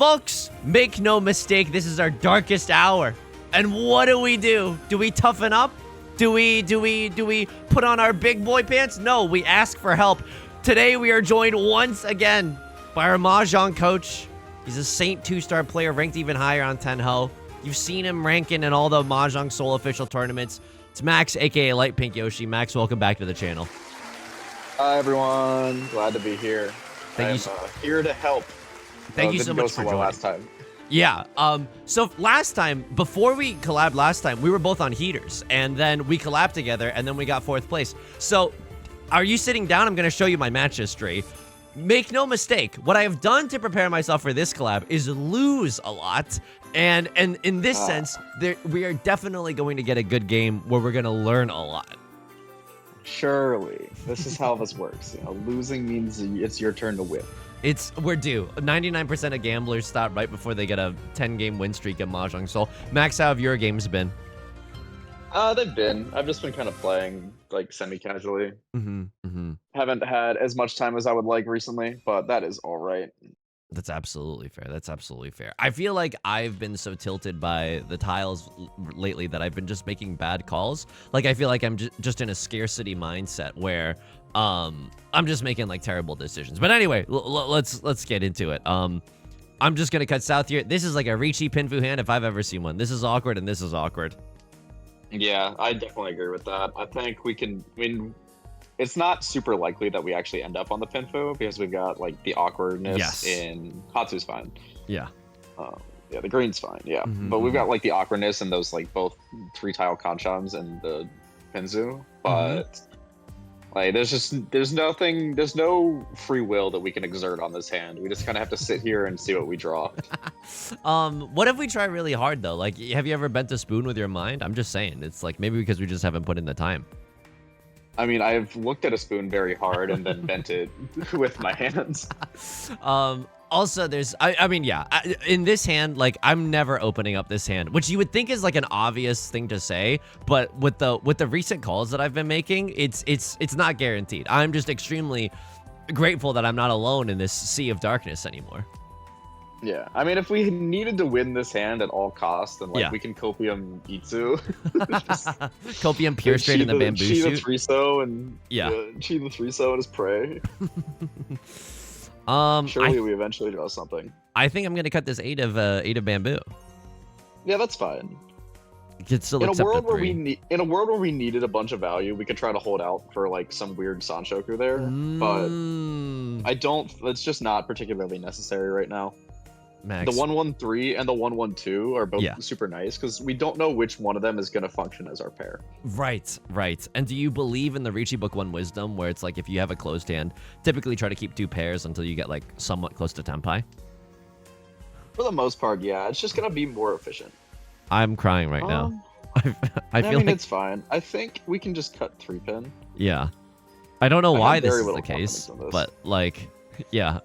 Folks, make no mistake, this is our darkest hour. And what do? Do we toughen up? Do we put on our big boy pants? No, we ask for help. Today we are joined once again by our Mahjong coach. He's a Saint 2-star player, ranked even higher on Tenhou. You've seen him ranking in all the Mahjong Soul official tournaments. It's Max, aka LightPinkYoshi. Max, welcome back to the channel. Hi everyone, glad to be here. I'm here to help. Thank you so much for joining. Last time. Yeah, so last time, before we collabed last time, we were both on heaters, and then we collabed together, and then we got 4th place. So, are you sitting down? I'm going to show you my match history. Make no mistake, what I have done to prepare myself for this collab is lose a lot, and in this sense, we are definitely going to get a good game where we're going to learn a lot. Surely, this is how this works. You know, losing means it's your turn to win. We're due. 99% of gamblers stop right before they get a 10-game win streak in Mahjong Soul. Max, how have your games been? They've been. I've just been kind of playing, like, semi-casually. Haven't had as much time as I would like recently, but that is all right. That's absolutely fair. That's absolutely fair. I feel like I've been so tilted by the tiles lately that I've been just making bad calls. Like, I feel like I'm just in a scarcity mindset where I'm just making like terrible decisions. But anyway, let's get into it. I'm just gonna cut south here. This is like a Riichi Pinfu hand if I've ever seen one. This is awkward and this is awkward. Yeah, I definitely agree with that. I think we can. I mean, it's not super likely that we actually end up on the Pinfu because we've got like the awkwardness in Hatsu's fine. Yeah. Yeah, the green's fine. Yeah, but we've got like the awkwardness in those like both 3-tile Kanchams and the Pinzu, but. Like, there's no free will that we can exert on this hand. We just kind of have to sit here and see what we draw. What if we try really hard, though? Like, have you ever bent a spoon with your mind? I'm just saying. It's like, maybe because we just haven't put in the time. I mean, I've looked at a spoon very hard and then bent it with my hands. Also, there's, I mean, yeah, in this hand, like, I'm never opening up this hand, which you would think is like an obvious thing to say, but with the recent calls that I've been making, it's not guaranteed. I'm just extremely grateful that I'm not alone in this sea of darkness anymore. Yeah, I mean, if we needed to win this hand at all costs, then like we can Copium Itsu. Copium Pure Straight in the bamboo shoot. Chi the 3-so and Chi the 3-so and his prey. Surely we eventually draw something. I think I'm gonna cut this 8 of bamboo. Yeah, that's fine. You could still in a world where we needed a bunch of value, we could try to hold out for like some weird Sanshoku there, but I don't. It's just not particularly necessary right now. Max. The 1-1-3 and the 1-1-2 are both super nice because we don't know which one of them is going to function as our pair. Right. And do you believe in the Riichi Book 1 wisdom where it's like if you have a closed hand, typically try to keep 2 pairs until you get like somewhat close to Tenpai? For the most part, yeah. It's just going to be more efficient. I'm crying right now. I feel like it's fine. I think we can just cut 3-pin. Yeah. I don't know why this is the case, but like... Yeah.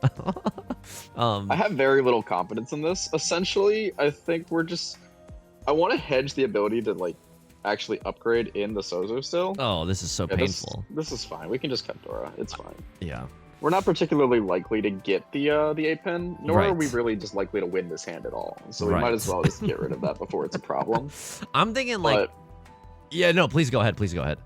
I have very little confidence in this. Essentially, I think I want to hedge the ability to like actually upgrade in the Sozo still. Oh, this is so painful. This is fine. We can just cut Dora. It's fine. Yeah. We're not particularly likely to get the 8-pin, nor are we really just likely to win this hand at all. So we might as well just get rid of that before it's a problem. I'm thinking like... Yeah, no, please go ahead. Please go ahead.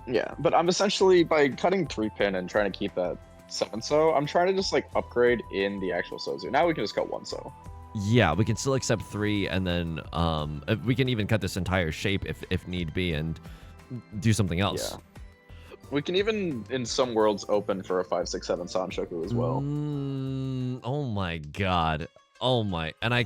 Yeah, but I'm essentially, by cutting 3-pin and trying to keep that 7-so, I'm trying to just like upgrade in the actual Sozu. Now we can just cut 1-so. Yeah, we can still accept 3, and then we can even cut this entire shape if need be and do something else. Yeah. We can even, in some worlds, open for a 5-6-7 Sanshoku as well. Oh my god. Oh my. And I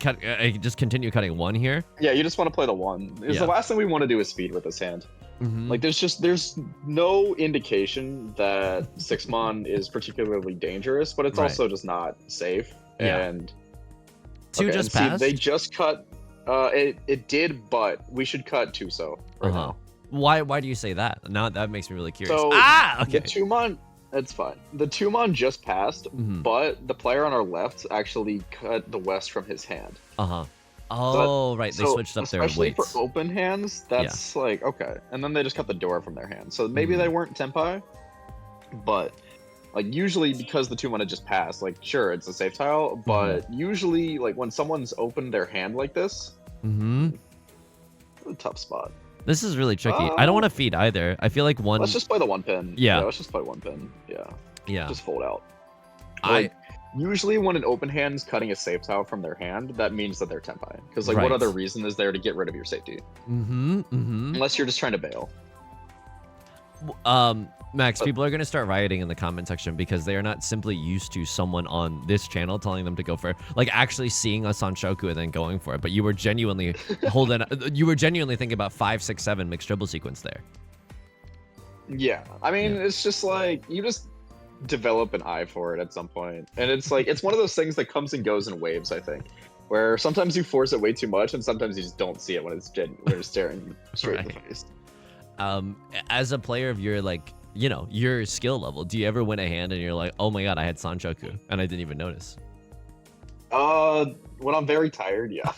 just continue cutting 1 here? Yeah, you just want to play the 1. The last thing we want to do is speed with this hand. Like, there's no indication that 6-mon is particularly dangerous, but it's also just not safe. And 2 just passed? They just cut, it did, but we should cut 2-so right now. Why do you say that? Now that makes me really curious. So, okay. The 2-mon, it's fine. The 2-mon just passed, but the player on our left actually cut the west from his hand. Oh, right. They switched up their weights. Especially for open hands, that's like, okay. And then they just cut the door from their hand. So maybe they weren't Tenpai, but like usually because the 2-mana just passed, like sure it's a safe tile, but usually like when someone's opened their hand like this, it's a tough spot. This is really tricky. I don't want to feed either. I feel like one. Let's just play the 1 pin. Yeah. Let's just play 1 pin. Yeah. Yeah. Just fold out. Like, usually when an open hand's cutting a safe tile from their hand, that means that they're Tenpai. Because like, what other reason is there to get rid of your safety? Unless you're just trying to bail. Max, people are going to start rioting in the comment section because they are not simply used to someone on this channel telling them to go for, like, actually seeing a Sanshoku and then going for it. But you were genuinely thinking about 5, 6, 7 mixed dribble sequence there. Yeah. I mean, it's just like, you just develop an eye for it at some point. And it's like, it's one of those things that comes and goes in waves, I think. Where sometimes you force it way too much and sometimes you just don't see it when it's staring straight in the face. As a player of your, like, you know, your skill level, do you ever win a hand and you're like, oh my god, I had Sanshoku and I didn't even notice? When I'm very tired, yeah.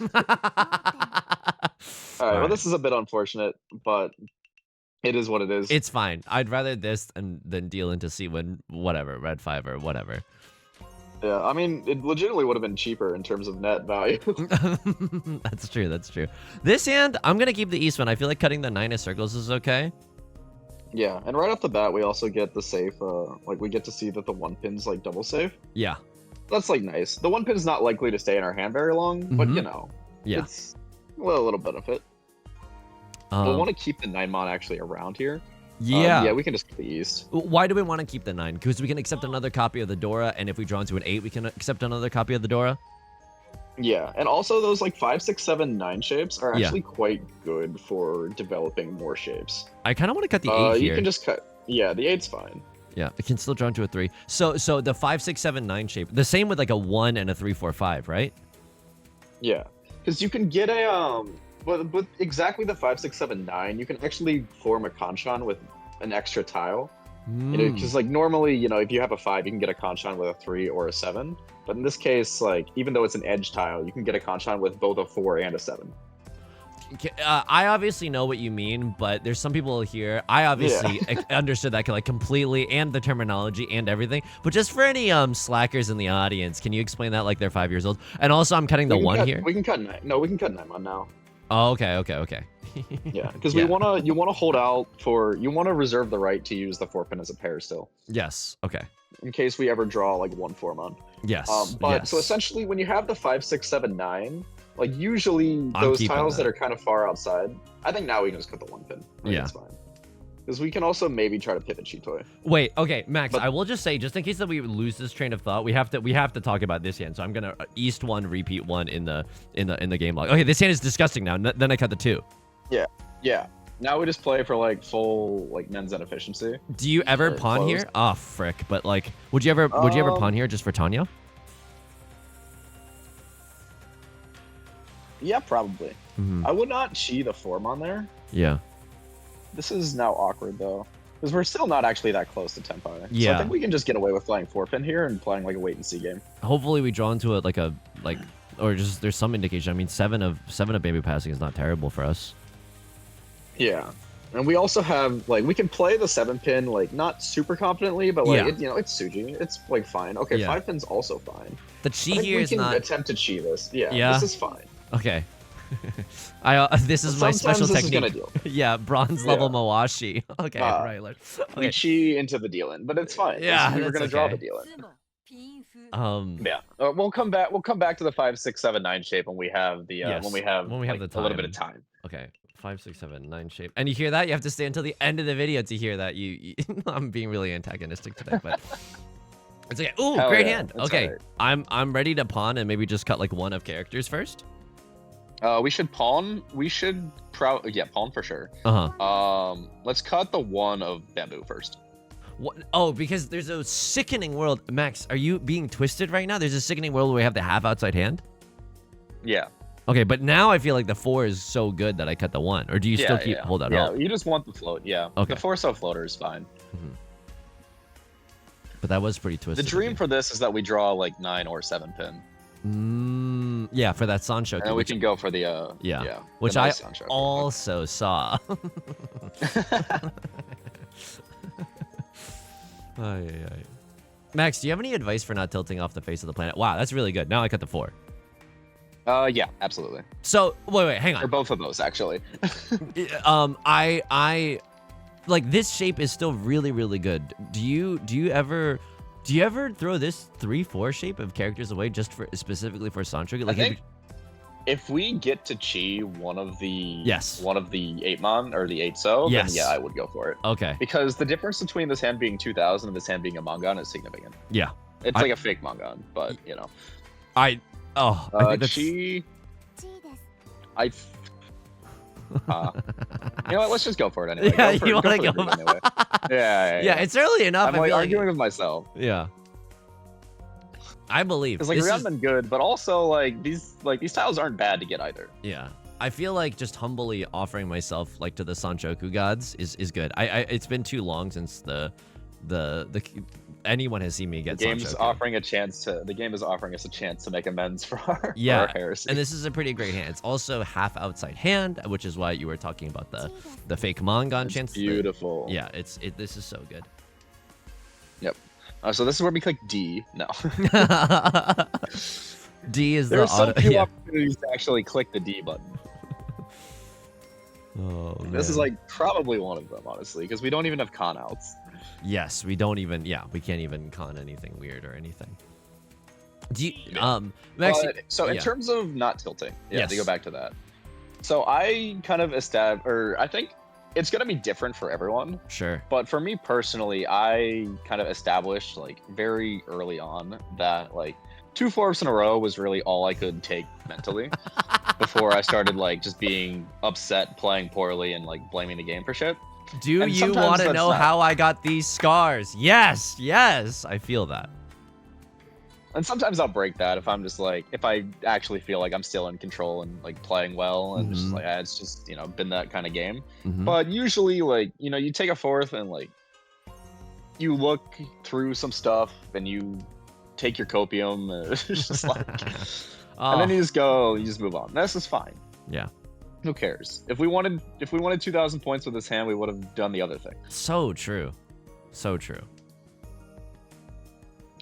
All right, well, this is a bit unfortunate, but it is what it is. It's fine. I'd rather this than deal into C1, whatever, red 5 or whatever. Yeah, I mean, it legitimately would have been cheaper in terms of net value. That's true, that's true. This hand, I'm going to keep the East one. I feel like cutting the 9 of circles is okay. Yeah, and right off the bat, we also get the safe, like, we get to see that the 1 pin's, like, double safe. Yeah. That's, like, nice. The 1 pin's not likely to stay in our hand very long, but, you know, it's a little benefit. We'll want to keep the 9-mon actually around here. Yeah. Yeah, we can just get the East. Why do we want to keep the 9? Because we can accept another copy of the Dora, and if we draw into an 8, we can accept another copy of the Dora? Yeah, and also those like 5, 6, 7, 9 shapes are actually quite good for developing more shapes. I kind of want to cut the 8 here. You can just cut. Yeah, the 8's fine. Yeah, it can still draw into a 3. So the 5, 6, 7, 9 shape, the same with like a 1 and a 3, 4, 5, right? Yeah, because you can get a with exactly the 5, 6, 7, 9, you can actually form a Kanchan with an extra tile. You know, because like normally, you know, if you have a 5, you can get a Kanchan with a 3 or a 7. But in this case, like even though it's an edge tile, you can get a Kanchan with both a 4 and a 7. I obviously know what you mean, but there's some people here. I obviously understood that like completely, and the terminology and everything. But just for any slackers in the audience, can you explain that like they're 5 years old? And also, I'm cutting the 1 here. We can cut 9. No, we can cut 9 on now. Oh, okay. Yeah, because you want to hold out for, you want to reserve the right to use the 4 pin as a pair still. Yes. Okay. In case we ever draw like 1 4-mon. Yes. So essentially, when you have the 5, 6, 7, 9, like usually those tiles that are kind of far outside, I think now we can just cut the 1 pin. It's fine. Because we can also maybe try to pivot Chitoy. Wait, okay, Max. I will just say, just in case that we lose this train of thought, we have to talk about this hand. So I'm gonna East 1, repeat 1 in the game log. Okay, this hand is disgusting now. Then I cut the 2. Yeah. Now we just play for like full like men's and efficiency. Do you ever pawn here? Oh frick! But like, would you ever pawn here just for Tanya? Yeah, probably. I would not chi the 4-mon there. Yeah. This is now awkward though, because we're still not actually that close to Tenpai. Yeah. So I think we can just get away with playing 4-pin here and playing like a wait and see game. Hopefully we draw into it or just there's some indication. I mean, 7 of baby passing is not terrible for us. Yeah. And we also have like we can play the 7-pin like not super confidently, but like you know, it's Suji. It's like fine. Okay, 5-pin's also fine. The chi here is not. We can attempt to chi this. Yeah. This is fine. Okay. This is my special technique. Yeah, bronze level Mawashi. Okay, right. We chi into the deal in, but it's fine. Yeah, we were gonna draw the deal in. Yeah. We'll come back. We'll come back to the 5, 6, 7, 9 shape when we have the when we have like, a little bit of time. Okay. 5, 6, 7, 9 shape. And you hear that? You have to stay until the end of the video to hear that. I'm being really antagonistic today, but it's okay. Ooh, great hand. Okay, right. I'm ready to pawn and maybe just cut like 1 of characters first. We should pawn. We should pawn for sure. Let's cut the 1 of bamboo first. What? Oh, because there's a sickening world. Max, are you being twisted right now? There's a sickening world where we have the half outside hand. Yeah. Okay, but now I feel like the 4 is so good that I cut the 1. Or do you still keep hold on? Yeah, you just want the float. Yeah. Okay. The 4-so floater is fine. But that was pretty twisted. The dream for this is that we draw like 9 or 7-pin. Yeah, for that Sanshoku. And we can go for the which I also saw. Max, do you have any advice for not tilting off the face of the planet? Wow, that's really good. Now I cut the 4. Yeah, absolutely. So wait, hang on. Or both of those, actually. I like this shape is still really, really good. Do you ever throw this 3-4 shape of characters away just for specifically for Sanshoku? Like, I think if we get to Chi one of the 8mon or the 8-so, then yeah, I would go for it. Okay. Because the difference between this hand being 2000 and this hand being a Mangan is significant. Yeah. It's like a fake Mangan, but you know. I think that's... Chi. You know what? Let's just go for it anyway. Yeah, you want to go? Anyway. Yeah, it's early enough. I'm like arguing with myself. Yeah. I believe. Because like Ryoun's been good, but also like these tiles aren't bad to get either. Yeah. I feel like just humbly offering myself like to the Sanshoku gods is good. It's been too long since the anyone has seen me get the game's Sanshoku. The game is offering us a chance to make amends for our heresy. And this is a pretty great hand. It's also half outside hand, which is why you were talking about the fake Mangan chance. Beautiful. Yeah, this is so good. Yep. So this is where we click D. No. D is There's the auto. There's so few opportunities to actually click the D button. Oh, man. This is like probably one of them, honestly, because we don't even have con outs. Yes, we don't even. Yeah, we can't even con anything weird or anything. Do you, Max? In terms of not tilting, to go back to that. So I kind of I think it's gonna be different for everyone. Sure. But for me personally, I kind of established like very early on that like 2 4s in a row was really all I could take mentally before I started like just being upset, playing poorly, and like blaming the game for shit. Do you want to know how I got these scars? Yes, I feel that. And sometimes I'll break that if I'm just like, if I actually feel like I'm still in control and like playing well, and just like, it's just, you know, been that kind of game. But usually like, you know, you take a 4th and like, you look through some stuff and you take your copium, and it's just like, and then you just move on. This is fine. Yeah. Who cares? If we wanted 2,000 points with this hand, we would have done the other thing. So true. So true.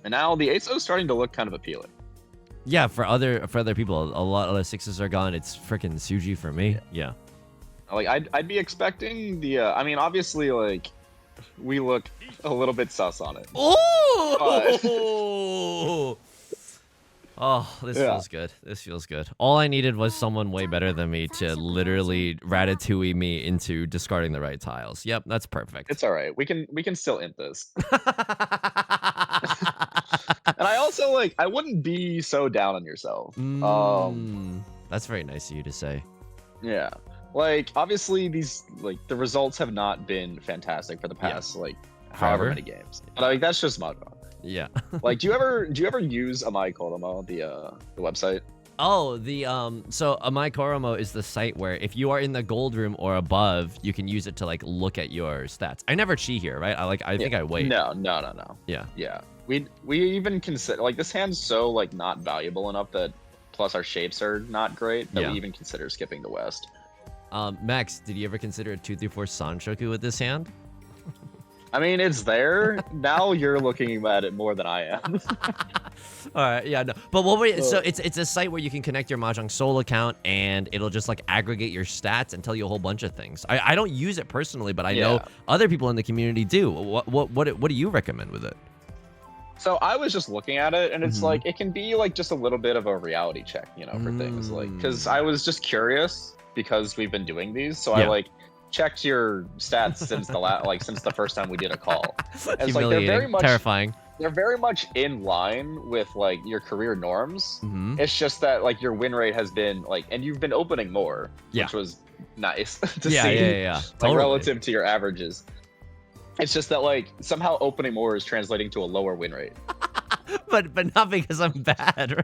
And now the 8-so is starting to look kind of appealing. Yeah, for other people, a lot of the 6s are gone. It's freaking Suji for me. Yeah. Like I'd be expecting the. I mean, obviously, like we look a little bit sus on it. Oh. Oh, this feels good. This feels good. All I needed was someone way better than me to literally ratatouille me into discarding the right tiles. Yep, that's perfect. It's all right. We can still int this. And I also like, I wouldn't be so down on yourself. That's very nice of you to say. Yeah. Like obviously these like the results have not been fantastic for the past like however many games. But like that's just Mahjong. Yeah. Like do you ever use Amai Koromo, the website? Oh, so Amai Koromo is the site where if you are in the gold room or above, you can use it to like look at your stats. I never cheat here, right? I think I wait. No. Yeah. Yeah. We even consider like this hand's so like not valuable enough that plus our shapes are not great that we even consider skipping the west. Max, did you ever consider a 2-4 Sanshoku with this hand? I mean, it's there. Now you're looking at it more than I am. All right, yeah, no. But so it's a site where you can connect your Mahjong Soul account and it'll just like aggregate your stats and tell you a whole bunch of things. I don't use it personally, but I know other people in the community do. What do you recommend with it? So I was just looking at it, and it's like it can be like just a little bit of a reality check, you know, for things like because I was just curious because we've been doing these, so I like checked your stats since the since the first time we did a call. And it's like they're very much terrifying. They're very much in line with like your career norms. It's just that like your win rate has been like, and you've been opening more, which was nice to see. Yeah. Like Totally. relative to your averages. It's just that like somehow opening more is translating to a lower win rate. but not because I'm bad.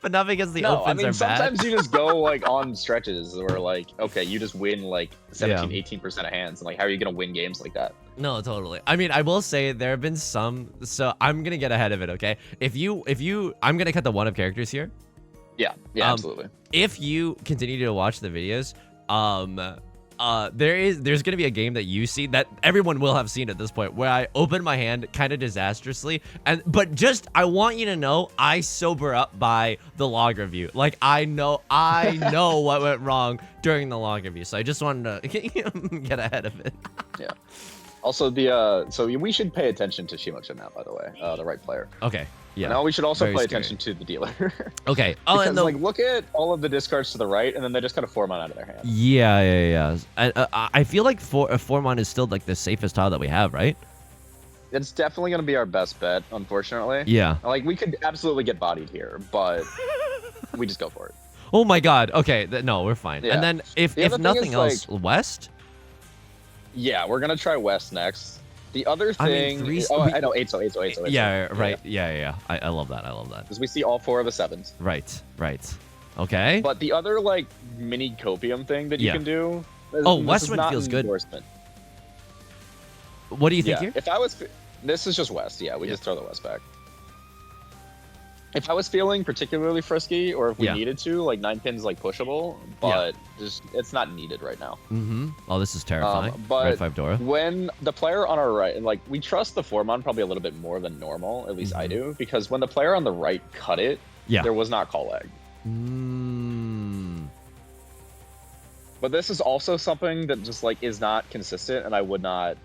But not because the opens are bad. Sometimes you just go like on stretches where like, okay, you just win like 17-18% of hands. And like, how are you going to win games like that? No, totally. I mean, I will say there have been some, so I'm going to get ahead of it, okay? If you, I'm going to cut the one of characters here. Yeah, absolutely. If you continue to watch the videos, there's gonna be a game that you see that everyone will have seen at this point where I open my hand kind of disastrously, but just I want you to know I sober up by the log review. Like I know what went wrong during the log review, so I just wanted to get ahead of it. Yeah. Also, so we should pay attention to Shimocha now, by the way, the right player. Okay. Yeah. Now we should also Very pay scary. attention to the dealer. Okay. Oh, because, and the, like, look at all of the discards to the right, and then they just kind of Formon out of their hand. yeah. I feel like Formon is still like the safest tile that we have, right? It's definitely going to be our best bet, unfortunately. Yeah. Like, we could absolutely get bodied here, but we just go for it. Oh my God. Okay. No, we're fine. Yeah. And then if other thing nothing is, else, West. Yeah, we're going to try West next. The other I mean, thing... I know, 8-so. Yeah. Right. Yeah. I love that. Because we see all 4 of the 7s. Right. Okay. But the other, like, mini copium thing that you can do... Westwind feels good. Endorsement. What do you think here? If I was... This is just West. Yeah, we just throw the West back. If I was feeling particularly frisky, or if we needed to, like 9-pin's like pushable, but just it's not needed right now. Mm-hmm. Oh, this is terrifying. But Red 5 Dora. when the player on our right, and like we trust the Formon probably a little bit more than normal, at least I do, because when the player on the right cut it, there was not call lag. But this is also something that just like is not consistent, and I would not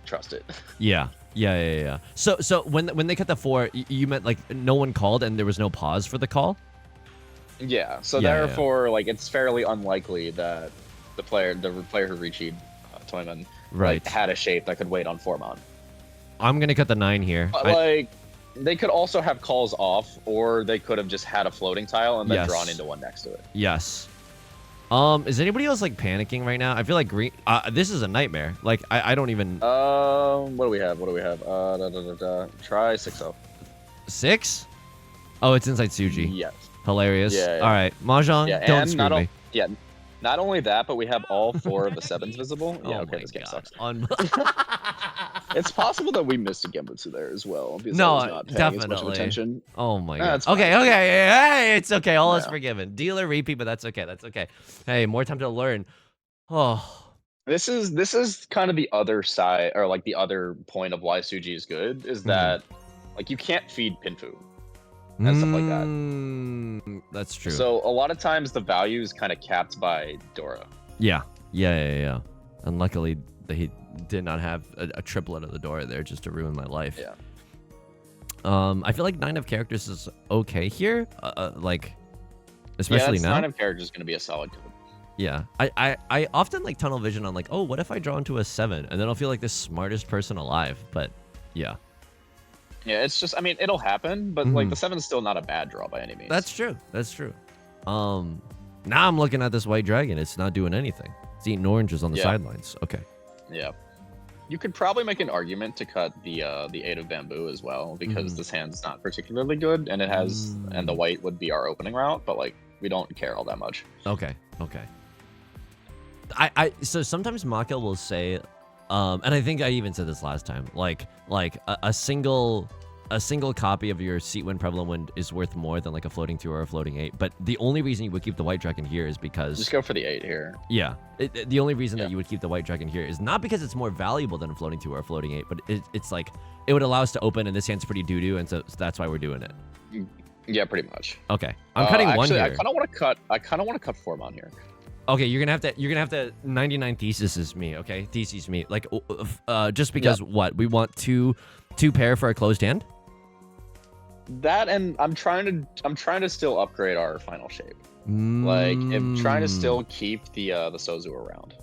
trust it. Yeah. So when they cut the 4, you meant like no one called and there was no pause for the call? Yeah. So therefore, like it's fairly unlikely that the player who Riichi Toyman like, had a shape that could wait on Formon. I'm gonna cut the 9 here. But, like they could also have calls off, or they could have just had a floating tile and then drawn into one next to it. Yes. Is anybody else like panicking right now? I feel like green. This is a nightmare. Like I don't even. What do we have? Try 6-0. 6? Oh, it's inside Suji. Yes. Hilarious. Yeah. All right, Mahjong. Don't screw me. Not only that, but we have all 4 of the 7s visible. Yeah. Oh Okay. This game sucks. It's possible that we missed a Gembutsu there as well. Because no, I was not paying as much attention. Oh my God. Okay. Hey, it's okay. All is forgiven. Dealer repeat, but that's okay. Hey, more time to learn. Oh. This is kind of the other side, or like the other point of why Suji is good, is that like you can't feed Pinfu and stuff like that. That's true. So a lot of times the value is kind of capped by Dora. Yeah. And luckily he did not have a triplet of the Dora there just to ruin my life. Yeah. I feel like 9 of characters is okay here. Like, especially now. 9 of characters is going to be a solid code. Yeah. I often like tunnel vision on like, oh, what if I draw into a 7? And then I'll feel like the smartest person alive. But yeah. Yeah, it's just, I mean, it'll happen, but like the 7 is still not a bad draw by any means. That's true. Now I'm looking at this white dragon. It's not doing anything. It's eating oranges on the sidelines. Okay. Yeah. You could probably make an argument to cut the 8 of bamboo as well, because this hand's not particularly good, and it has and the white would be our opening route, but like we don't care all that much. Okay. So sometimes Maka will say, and I think I even said this last time, like a single copy of your Seat Wind Prevalent Wind is worth more than like a floating 2 or a floating 8. But the only reason you would keep the white dragon here is because just go for the 8 here. Yeah, the only reason that you would keep the white dragon here is not because it's more valuable than a floating 2 or a floating 8, but it's like it would allow us to open, and this hand's pretty doo-doo, and so that's why we're doing it. Yeah, pretty much. Okay, I'm cutting one here. I kind of want to cut Formon here. Okay, you're gonna have to 99 thesis me. Okay, thesis me. Like, just because what we want two pair for a closed hand. That, and I'm trying to still upgrade our final shape. Like, I'm trying to still keep the Sozu around.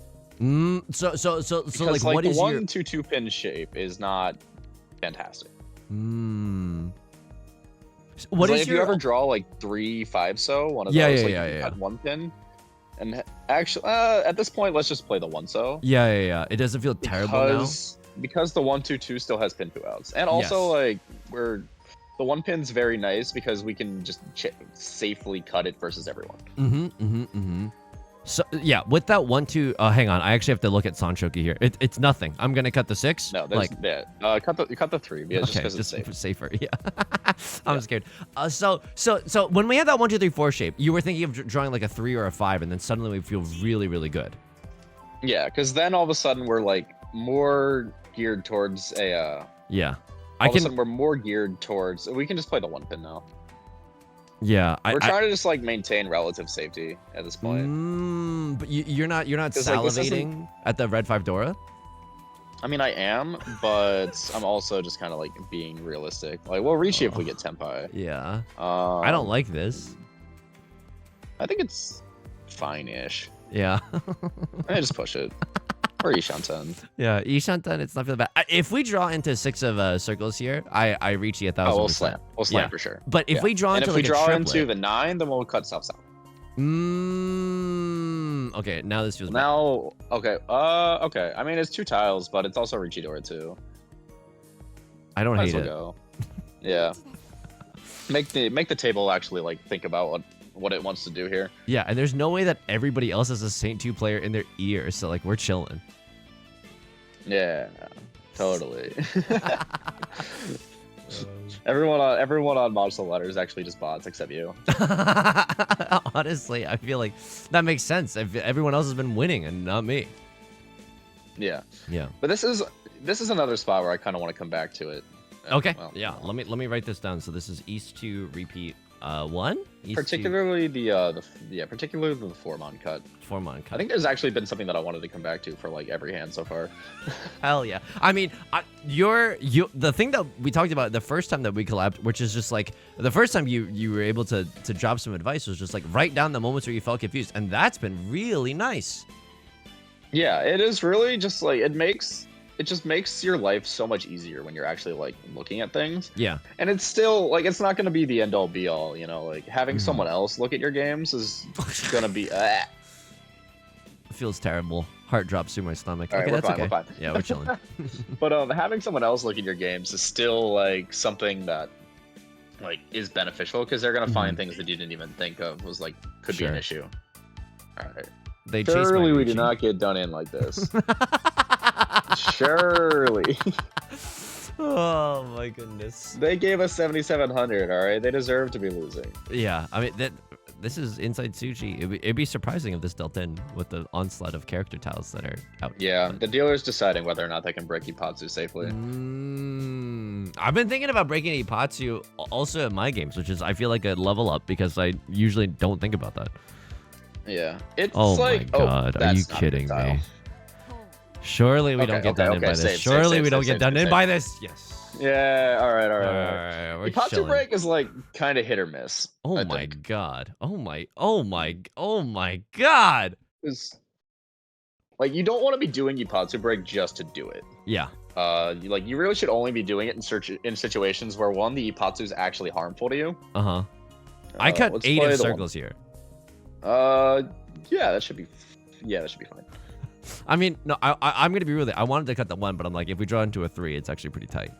So because, like what the is your 1-2 pin shape is not fantastic. What is if you ever draw like 3-5 so one of those, you cut 1 pin. And actually, at this point, let's just play the 1 so. Yeah. It doesn't feel terrible now. Because the 1-2-2 still has pinfu outs, and also like the 1 pin's very nice because we can just safely cut it versus everyone. So yeah, with that 1-2, hang on, I actually have to look at Sanshoku here. It's nothing. I'm gonna cut the 6. No, there's cut the 3. Yeah, okay, just because it's safer. Yeah, I'm scared. So when we had that 1-2-3-4 shape, you were thinking of drawing like a 3 or a 5, and then suddenly we feel really, really good. Yeah, because then all of a sudden we're like more geared towards a. Yeah. All of a sudden we're more geared towards. We can just play the 1 pin now. Yeah. We're trying to just like maintain relative safety at this point. But you're not salivating like, at the red 5 Dora? I mean, I am, but I'm also just kind of like being realistic. Like, we'll reach you if we get Tenpai. Yeah. I don't like this. I think it's fine-ish. Yeah. I just push it. Or Ishanten. Yeah, Ishanten, it's not feeling bad. If we draw into 6 of circles here, I reach you 1,000%. Oh, we'll slam. We'll slam for sure. But if we draw into like a triplet, into the 9, then we'll cut south. Okay, now this feels bad. Now, okay. Okay. I mean, it's 2 tiles, but it's also Riichi Dora too. I don't hate it. Go. Yeah. Make the table actually like think about what it wants to do here. Yeah, and there's no way that everybody else has a Saint 2 player in their ear, so like we're chilling. Yeah, totally. Everyone on Mahjong Soul ladder is actually just bots except you. Honestly, I feel like that makes sense. Everyone else has been winning and not me. Yeah. Yeah. But this is another spot where I kind of want to come back to it. Okay. Well, yeah. Let me write this down. So this is East 2 repeat 1. Particularly the 4-mon cut. 4-mon cut. I think there's actually been something that I wanted to come back to for like every hand so far. Hell yeah. I mean, the thing that we talked about the first time that we collabed, which is just like the first time you were able to drop some advice, was just like write down the moments where you felt confused, and that's been really nice. Yeah, it is really just like it just makes your life so much easier when you're actually like looking at things. Yeah. And it's still like it's not going to be the end all be all, you know, like having someone else look at your games is going to be It feels terrible. Heart drops through my stomach. All okay, right, that's okay. We're fine. Yeah, we're chilling. But having someone else look at your games is still like something that like is beneficial because they're going to find things that you didn't even think of was like could be an issue. All right. Surely we do not get done in like this. Surely. Oh my goodness. They gave us 7,700. All right, they deserve to be losing. Yeah, I mean this is inside Sushi. It'd be surprising if this dealt in with the onslaught of character tiles that are out. Yeah, the dealer's deciding whether or not they can break Ipatsu safely. I've been thinking about breaking Ipatsu also at my games, which is I feel like a level up because I usually don't think about that. Yeah, it's like, my God, are you kidding me? Surely we don't get done in by this. Surely we don't get done in by this. Yes. Yeah. All right. Ipatsu break is like kind of hit or miss. Oh my God. Oh my God. Like you don't want to be doing Ipatsu break just to do it. Yeah. You really should only be doing it in situations where one, the Ipatsu is actually harmful to you. I cut 8 of circles here. Yeah, that should be fine. I mean, no, I'm gonna be really. I wanted to cut the 1, but I'm like, if we draw into a 3, it's actually pretty tight.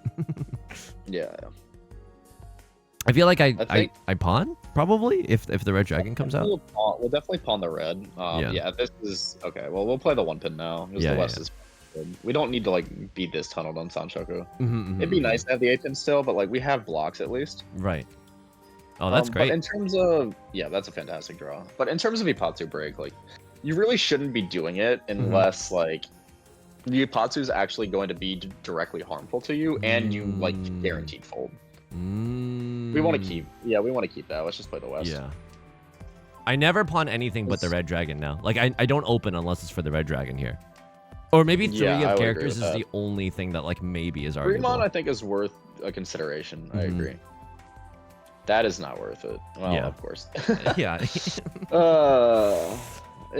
Yeah. I feel like I pawn probably if the red dragon comes out. We'll definitely pawn the red. Yeah. This is okay. Well, we'll play the 1 pin now. The west is good. We don't need to like be this tunneled on Sanshoku. It'd be nice to have the 8 pin still, but like we have blocks at least. Right. Oh, that's great. But in terms of that's a fantastic draw. But in terms of Ipatsu break, like you really shouldn't be doing it unless like the Ipatsu is actually going to be directly harmful to you and you like guaranteed fold. We want to keep that. Let's just play the west. Yeah. I never pawn anything but the red dragon now. Like I don't open unless it's for the red dragon here. Or maybe 3 of characters is the only thing that like maybe is arguable. 3-mon I think is worth a consideration. I agree. That is not worth it. Well, yeah. Of course. Yeah.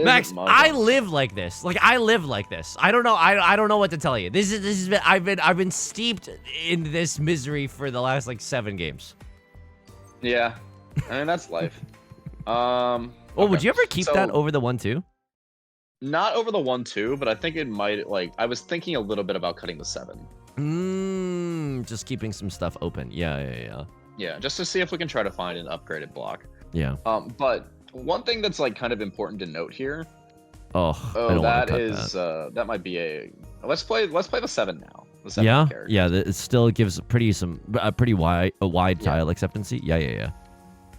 Max, I live like this. Like I live like this. I don't know. I don't know what to tell you. This has been I've been steeped in this misery for the last like 7 games. Yeah. I mean that's life. Oh, would you ever keep that over the 1-2? Not over the 1-2, but I think it might like I was thinking a little bit about cutting the 7. Just keeping some stuff open. Yeah. Yeah, just to see if we can try to find an upgraded block. Yeah. But one thing that's like kind of important to note here. That might be a. Let's play the 7 now. The 7 character. Yeah. It still gives a pretty wide tile acceptancy. Yeah.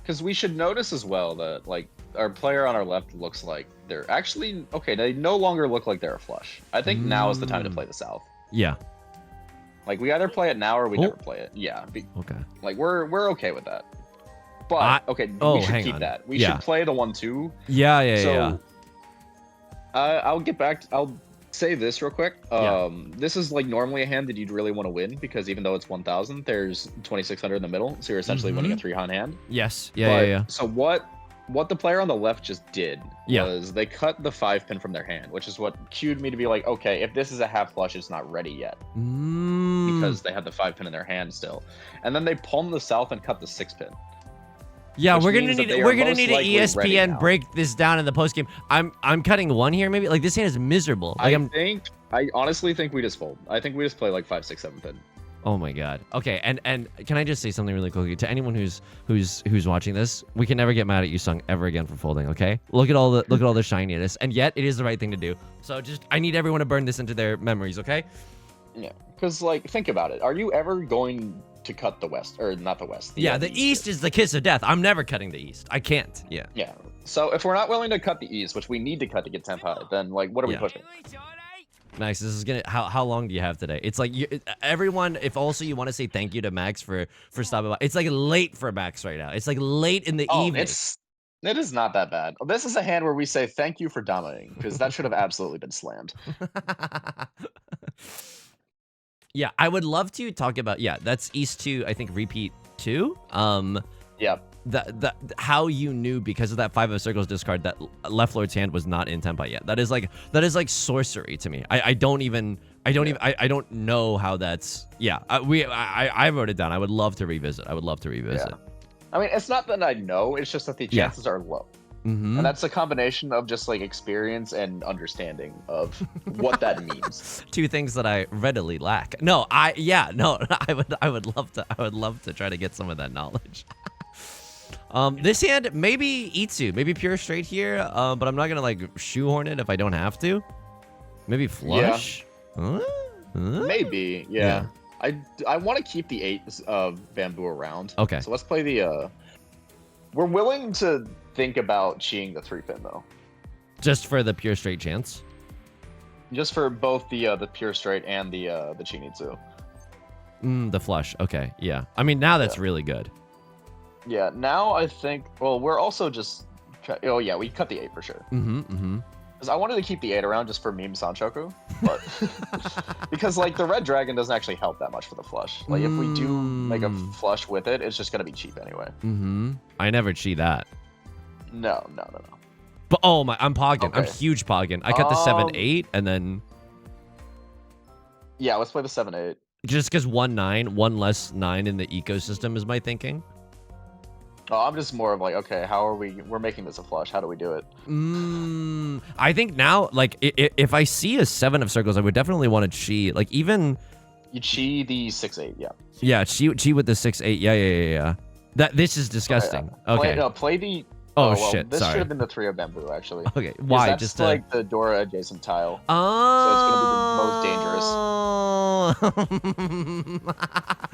Because we should notice as well that like our player on our left looks like they're actually okay. They no longer look like they're a flush. I think now is the time to play the south. Yeah. Like we either play it now or we never play it. Yeah. Okay. Like we're okay with that. But okay, we should keep that. We should play the 1-2. Yeah. I'll get back. I'll say this real quick. This is like normally a hand that you'd really want to win because even though it's 1,000, there's 2,600 in the middle, so you're essentially winning a 3-hand hand. Yes. Yeah. So what the player on the left just did was they cut the 5-pin from their hand, which is what cued me to be like, okay, if this is a half flush, it's not ready yet because they had the 5-pin in their hand still, and then they palmed the south and cut the 6-pin. Yeah, we're gonna need an ESPN break this down in the post game. I'm cutting one here, maybe. Like this hand is miserable. Like, I honestly think we just fold. I think we just play like 5, 6, 7-pin. Oh my god. Okay, and can I just say something really quickly to anyone who's watching this? We can never get mad at Yusong ever again for folding. Okay, look at all the shininess, and yet it is the right thing to do. So I need everyone to burn this into their memories. Okay. Yeah, because like think about it. Are you ever going to cut the west or not the west? The east is the kiss of death. I'm never cutting the east. I can't. Yeah. Yeah. So if we're not willing to cut the east, which we need to cut to get Tenhou, then like what are we pushing? Max, this is gonna. How long do you have today? It's like everyone. If also you want to say thank you to Max for stopping by. It's like late for Max right now. It's like late in the evening. It is not that bad. This is a hand where we say thank you for dominating because that should have absolutely been slammed. Yeah, I would love to talk about that's East 2, I think repeat 2. Yeah. How you knew because of that 5 of circles discard that left lord's hand was not in tempo yet. That is like sorcery to me. I don't know how that's I wrote it down. I would love to revisit. Yeah. I mean, it's not that I know, it's just that the chances are low. And that's a combination of just like experience and understanding of what that means. Two things that I readily lack. I would love to try to get some of that knowledge. This hand maybe Itsu, maybe pure straight here, but I'm not gonna like shoehorn it if I don't have to. Maybe flush. Yeah. Maybe, yeah. I want to keep the 8 of bamboo around. Okay. So let's play the. We're willing to think about cheating the 3-pin though. Just for the pure straight chance. Just for both the pure straight and the Chinitsu. The flush. Okay. Yeah. I mean now that's really good. Yeah. Now I think. Well, we're also just. Oh yeah, we cut the 8 for sure. Because I wanted to keep the 8 around just for meme Sanshoku, but because like the red dragon doesn't actually help that much for the flush. Like if we do make a flush with it, it's just gonna be cheap anyway. I never cheat that. No. But oh my, I'm pogging. Okay. I'm huge pogging. I cut the 7-8 and then. Yeah, let's play the 7-8. Just because 1-9, one less 9 in the ecosystem is my thinking. Oh, I'm just more of like, okay, how are we're making this a flush. How do we do it? I think now, like, if I see a 7 of circles, I would definitely want to chi. Like, even... You chi the 6-8, yeah. Yeah, chi with the 6-8. Yeah. This is disgusting. Okay. Play the... Oh, well, shit, this sorry. should have been the 3 of bamboo, actually. Okay, why? That's just like the Dora adjacent tile. Oh. So it's going to be the most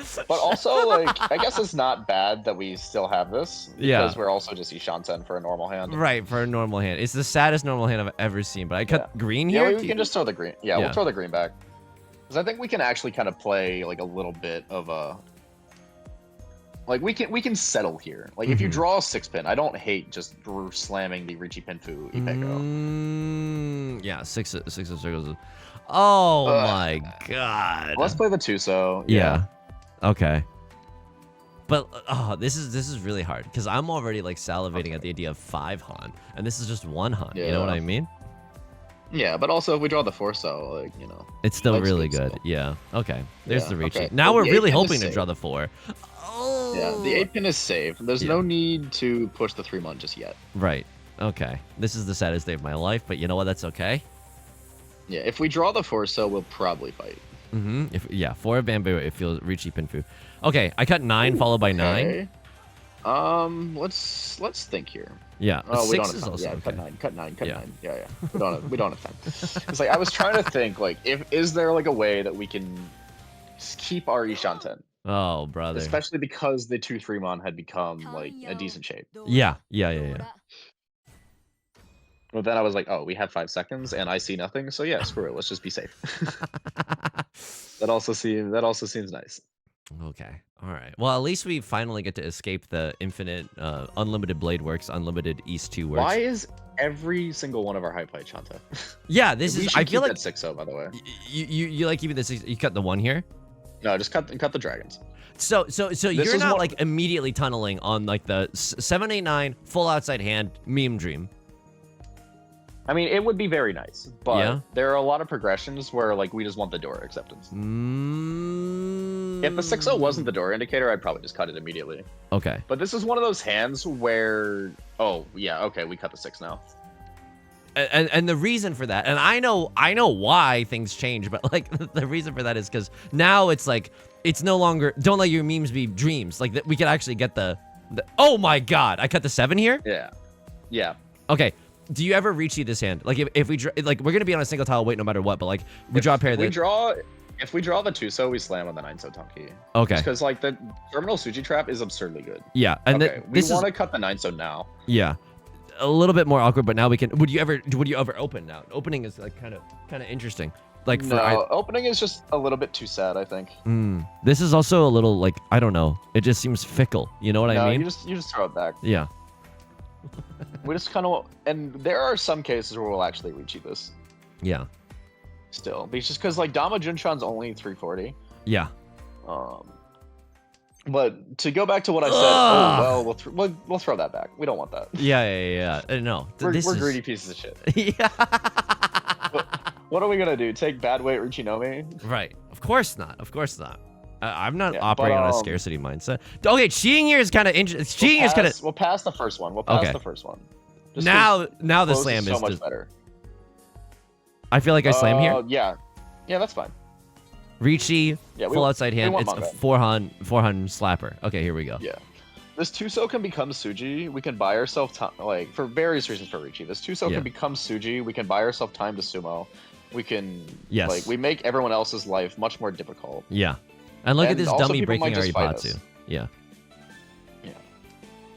dangerous. But also, like, I guess it's not bad that we still have this. Because we're also just Ishanten for a normal hand. Right, for a normal hand. It's the saddest normal hand I've ever seen. But I cut green here? Yeah, we can just throw the green. Yeah, we'll throw the green back. Because I think we can actually kind of play, like, a little bit of a... Like, we can settle here. Like, if you draw a 6-pin, I don't hate just slamming the Riichi Pinfu Ipeko. Yeah, six of circles. Oh my god. Let's play the Tuso. Yeah. Okay. But this is really hard because I'm already like salivating at the idea of 5 Han, and this is just 1 Han. You know what I mean? Yeah, but also if we draw the Forso, like, you know, it's still really good. Still. Yeah. Okay. There's the Riichi. Okay. Now we're really hoping to draw the 4. Oh. Yeah, the 8-pin is safe. There's no need to push the 3-mon just yet. Right. Okay. This is the saddest day of my life, but you know what? That's okay. Yeah, if we draw the Forso, we'll probably fight. 4 of bamboo. It feels Riichi Pinfu. Okay, I cut 9 followed by 9. Let's think here. Yeah. Oh, we don't have time. Also cut 9. Yeah. We don't have time. It's like I was trying to think like is there like a way that we can keep our Ishanten? Oh, brother. Especially because the 2-3-mon had become like a decent shape. Yeah. But then I was like, oh, we have 5 seconds and I see nothing, so yeah, screw it. Let's just be safe. That also seems nice. Okay. All right. Well, at least we finally get to escape the infinite, unlimited blade works, unlimited East 2 works. Why is every single one of our high plate Chanta? Yeah, this is. I feel like 6-0, by the way. You like even this? You cut the 1 here. No, just cut the dragons. So you're not like immediately tunneling on like the 7-8-9 full outside hand meme dream. I mean, it would be very nice, but Yeah. there are a lot of progressions where like we just want the door acceptance. If the 6-0 wasn't the door indicator, I'd probably just cut it immediately. Okay. But this is one of those hands where, oh yeah, okay, we cut the 6 now. And the reason for that, and I know why things change, but like the reason for that is because now it's like it's no longer don't let your memes be dreams. Like that we could actually get the oh my god, I cut the 7 here. Yeah. Okay. Do you ever Riichi this hand? Like if we like we're gonna be on a single tile weight no matter what, but like we draw a pair. If we draw the 2-so, we slam on the 9-so Tonki. Okay. Because like the terminal Suji trap is absurdly good. Yeah, and okay, we this want to cut the 9-so now. Yeah, a little bit more awkward, but now we can. Would you ever open now? Opening is like kind of interesting. Like for opening is just a little bit too sad, I think. This is also a little like I don't know. It just seems fickle. You know what I mean? You just throw it back. Yeah. We just kind of, and there are some cases where we'll actually Riichi this. Yeah. Still, just because like Dama Junshan's only 340. Yeah. But to go back to what I said, oh well, we'll throw that back. We don't want that. Yeah. No, we're greedy pieces of shit. Yeah. What are we gonna do? Take bad weight Riichi Nomi? Right. Of course not. I'm not operating on a scarcity mindset. Okay, cheating here is kind of interesting. Cheating is kind of. We'll pass the first one. Just now the slam is so much just better. I feel like I slam here. Yeah, that's fine. Riichi, full outside hand. It's a 400 slapper. Okay, here we go. Yeah. This 2-so can become Suji. We can buy ourselves time, like for various reasons for Riichi. This 2-so can become Suji. We can buy ourselves time to sumo. We can like we make everyone else's life much more difficult. Yeah. And look at this dummy breaking Aripatsu. Yeah.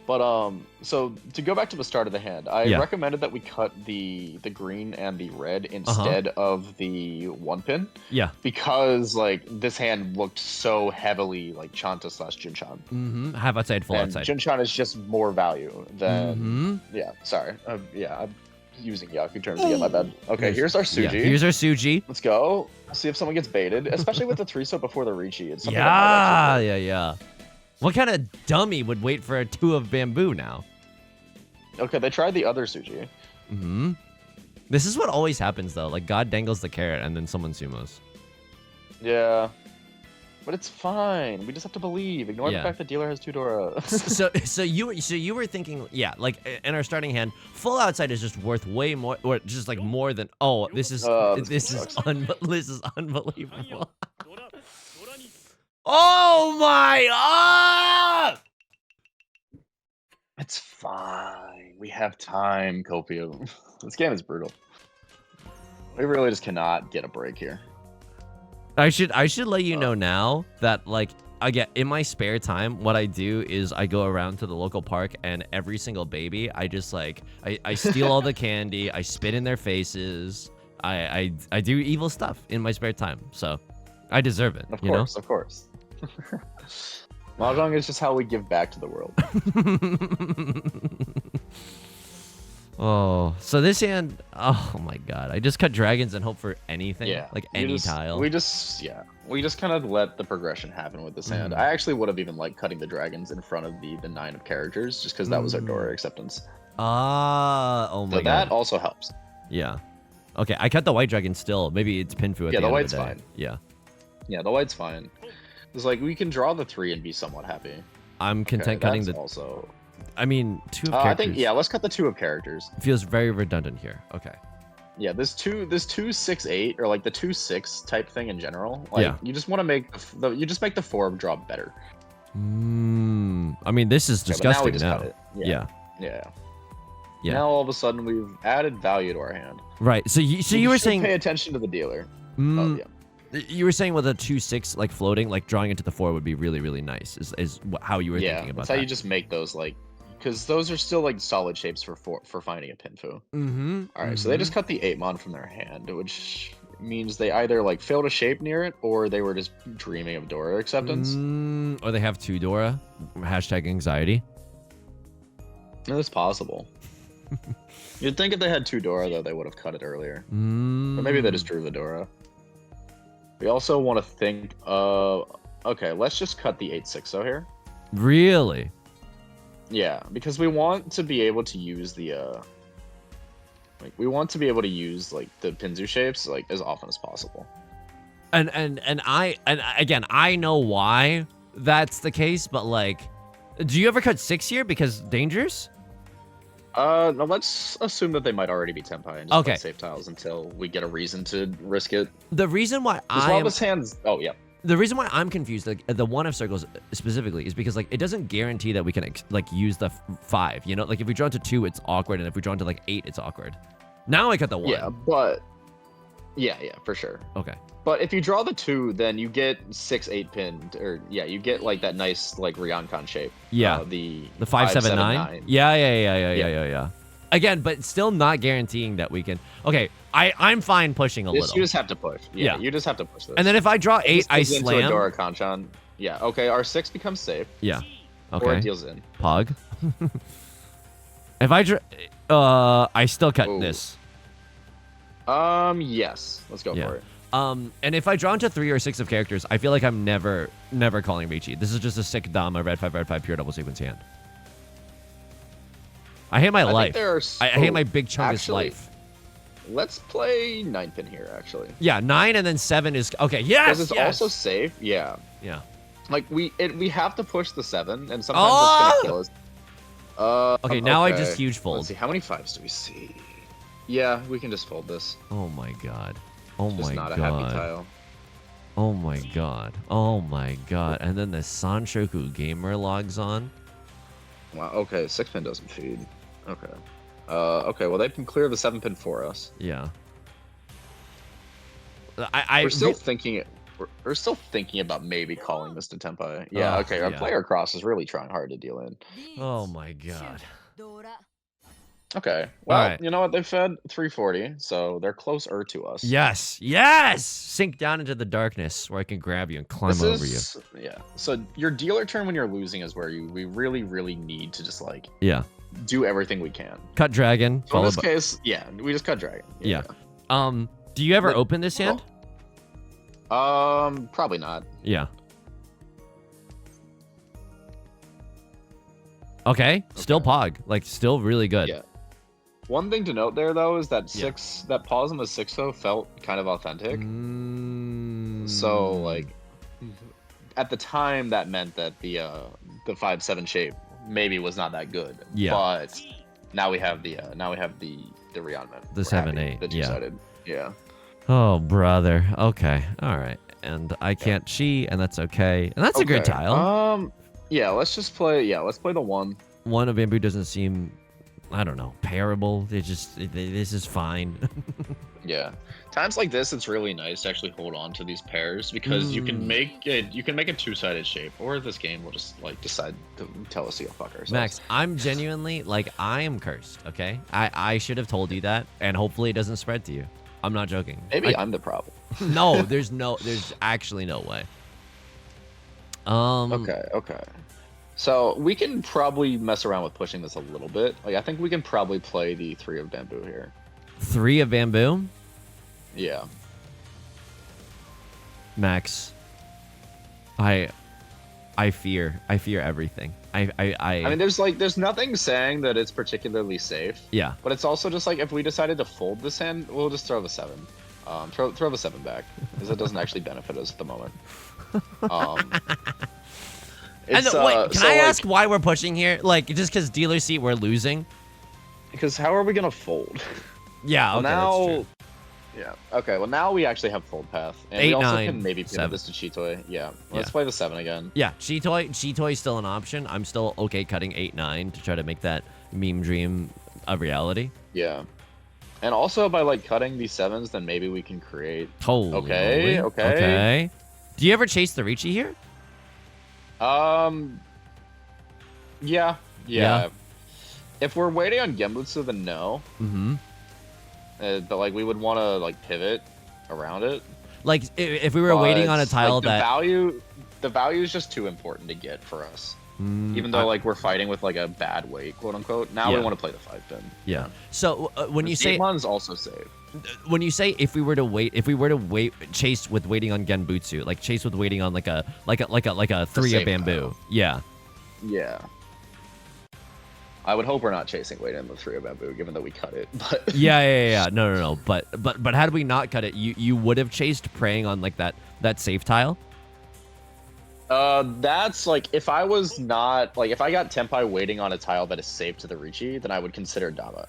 But so to go back to the start of the hand, I recommended that we cut the green and the red instead of the 1-pin. Yeah. Because like this hand looked so heavily like Chanta / Junshan. Half outside, full outside. Junshan is just more value than yeah. Sorry. I'm using Yaku terms again. My bad. Okay, here's our Suji. Yeah, here's our Suji. Let's go. See if someone gets baited, especially with the 3-so before the Riichi. It's yeah. What kind of dummy would wait for a 2 of bamboo now? Okay, they tried the other Suji. This is what always happens though. Like God dangles the carrot and then someone sumos. Yeah. But it's fine. We just have to believe. Ignore the fact that dealer has 2 Dora. so you were thinking, like in our starting hand, full outside is just worth way more, or just like more than. Oh, this is unbelievable. Oh my! It's fine. We have time, Copium. This game is brutal. We really just cannot get a break here. I should let you know now that like in my spare time, what I do is I go around to the local park and every single baby, I just like I steal all the candy, I spit in their faces, I do evil stuff in my spare time, so I deserve it. Of course. Mahjong is just how we give back to the world. Oh, so this hand, oh my god, I just cut dragons and hope for anything, like any tile. We just kind of let the progression happen with this hand. I actually would have even liked cutting the dragons in front of the 9 of characters, just because that was our Dora acceptance. Oh my god. That also helps. Yeah. Okay, I cut the white dragon still. Maybe it's Pinfu at the end of the day. White's fine. Yeah. Yeah, the white's fine. It's like we can draw the 3 and be somewhat happy. I'm content cutting the. Also. I mean, 2 of characters. I think let's cut the 2 of characters. Feels very redundant here. Okay. Yeah, this 2-6-8 or like the 2-6 type thing in general. Like you just want to make you just make the 4 draw better. I mean, this is disgusting now. Yeah. Now all of a sudden we've added value to our hand. Right. So you were saying pay attention to the dealer. You were saying with a 2-6 like floating, like drawing into the 4 would be really, really nice. Is how you were thinking about that. That's how you just make those like because those are still like solid shapes for finding a pinfu. All right, so they just cut the 8-mon from their hand, which means they either like failed a shape near it, or they were just dreaming of Dora acceptance. Or they have 2 Dora. Hashtag anxiety. It's possible. You'd think if they had 2 Dora, though, they would have cut it earlier. But maybe they just drew the Dora. We also want to think of... Okay, let's just cut the 8-6-0 here. Really? Yeah, because we want to be able to use the... we want to be able to use like the Pinzu shapes like as often as possible. And again, I know why that's the case, but like, do you ever cut 6 here because dangerous? No, let's assume that they might already be Tenpai and just Okay. put safe tiles until we get a reason to risk it. The reason why Oh, yeah. The reason why I'm confused, like the 1 of circles specifically, is because like it doesn't guarantee that we can like use the 5. You know, like if we draw into 2, it's awkward, and if we draw into like 8, it's awkward. Now I cut the 1. Yeah, but yeah, for sure. Okay. But if you draw the 2, then you get 6-8 pinned, or yeah, you get like that nice like Ryokan shape. Yeah. The 5-7-9. Yeah. Again, but still not guaranteeing that we can. Okay, I'm fine pushing a little. You just have to push. Yeah, you just have to push this. And then if I draw 8, I slam. Into a Dora-kanchan. Yeah. Okay, our 6 becomes safe. Yeah. Okay. Or it deals in. Pog. If I draw, I still cut Ooh. this. Yes. Let's go for it. And if I draw into 3 or 6 of characters, I feel like I'm never calling Riichi. This is just a sick Dama red 5 pure double sequence hand. I hate my life. I hate my big chungus life. Let's play 9-pin here, actually. Yeah, 9 and then 7 is okay. Yes, because it's also safe. Yeah. Yeah. Like we have to push the 7, and sometimes it's gonna kill us. Okay, now I just huge fold. Let's see, how many 5s do we see? Yeah, we can just fold this. Oh my god. Oh just my not god. a happy tile. Oh my god. Oh my god. And then the Sanshoku gamer logs on. Wow. Okay, 6-pin doesn't feed. Okay. Okay. Well, they can clear the 7-pin for us. Yeah. We're still thinking. We're still thinking about maybe calling this to Tenpai. Yeah. Okay. Our player cross is really trying hard to deal in. Oh my god. Okay. Well, right. You know what? They fed 340, so they're closer to us. Yes. Yes. Sink down into the darkness where I can grab you and climb over you. Yeah. So your dealer turn when you're losing is where we really, really need to just like do everything we can. Cut dragon. So in this case, yeah, we just cut dragon. Yeah. Do you ever open this hand? Probably not. Yeah. Okay. Still pog. Like still really good. Yeah. One thing to note there though is that that pause on the 6-0 felt kind of authentic. So like at the time that meant that the 5-7 shape maybe was not that good. Yeah. But now we have the Ryokan. The 7-8. The two-sided. Yeah. Oh brother. Okay. All right. And I can't cheat, and that's okay. And that's a good tile. Yeah. Let's just play. Yeah. Let's play the 1. 1 of bamboo doesn't seem, I don't know, pairable. This is fine. Yeah. Times like this, it's really nice to actually hold on to these pairs because you can make it. You can make a 2-sided shape, or this game will just like decide to tell us to go fuck ourselves. Max, I'm genuinely like I am cursed. Okay, I should have told you that, and hopefully it doesn't spread to you. I'm not joking. Maybe I'm the problem. No, there's actually no way. Okay. So we can probably mess around with pushing this a little bit. Like I think we can probably play the 3 of bamboo here. 3 of bamboo? Yeah. Max, I fear everything. I mean, there's nothing saying that it's particularly safe. Yeah. But it's also just like if we decided to fold this hand, we'll just throw the 7. Throw the 7 back because it doesn't actually benefit us at the moment. Wait, can I ask why we're pushing here? Like, just because dealer seat we're losing? Because how are we gonna fold? Yeah. Okay. Now, that's true. Yeah. Okay. Well, now we actually have fold path, and 8, we also 9, can maybe pin 7. this to Chitoi. Yeah. Let's play the 7 again. Yeah. Chitoi is still an option. I'm still okay cutting 8, 9 to try to make that meme dream a reality. Yeah. And also by like cutting these 7s, then maybe we can create. Holy. Okay. Do you ever chase the Riichi here? Yeah. if we're waiting on Genbutsu, then no. Mm-hmm. But like we would want to like pivot around it. Like if we were waiting on a tile like, that the value is just too important to get for us. Even though like we're fighting with like a bad weight, quote unquote. Now we want to play the 5-pin. Yeah. So when you say 8 mon's also safe. When you say if we were to wait, chase with waiting on Genbutsu, like chase with waiting on like a 3 of bamboo. Yeah. Yeah. I would hope we're not chasing waiting on the 3 of bamboo, given that we cut it. But Yeah. No. But had we not cut it, you would have chased preying on like that safe tile. That's like if I was not like if I got Tenpai waiting on a tile that is safe to the Riichi, then I would consider Dama.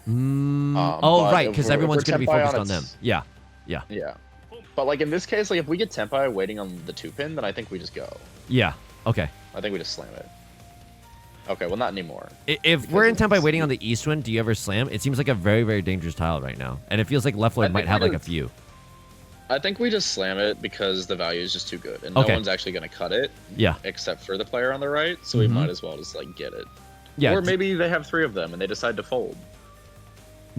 Right, because everyone's gonna be focused on them. Yeah. But like in this case, like if we get Tenpai waiting on the 2-pin, then I think we just go. Yeah. Okay. I think we just slam it. Okay, well not anymore. If we're in Tenpai waiting on the east one, do you ever slam? It seems like a very, very dangerous tile right now, and it feels like left lord might have like a few. I think we just slam it because the value is just too good, and no one's actually going to cut it. Yeah. Except for the player on the right, so we might as well just like get it. Yeah. Or maybe they have 3 of them and they decide to fold.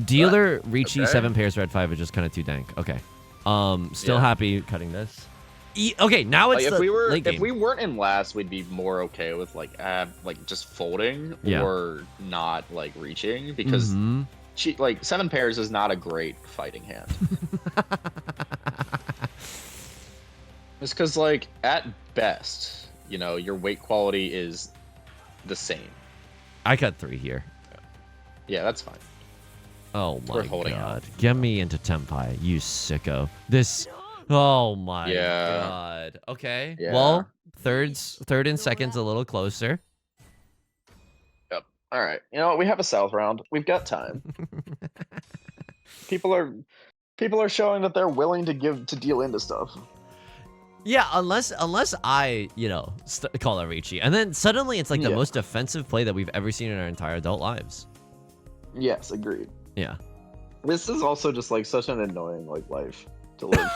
Dealer Riichi 7 pairs red 5 is just kind of too dank. Okay. Still happy cutting this. Okay, now it's like late game. If we weren't in last, we'd be more okay with like just folding or not like reaching because like 7 pairs is not a great fighting hand. It's because like at best, you know, your weight quality is the same. I cut 3 here. Yeah, that's fine. Oh my god. Get me into Tenpai, you sicko. This oh my god. Okay. Yeah. Well, third and second's a little closer. Yep. All right. You know what? We have a south round. We've got time. People are showing that they're willing to deal into stuff. Yeah, unless I, call it Riichi. And then suddenly it's like the most offensive play that we've ever seen in our entire adult lives. Yes, agreed. Yeah. This is also just like such an annoying like life to live.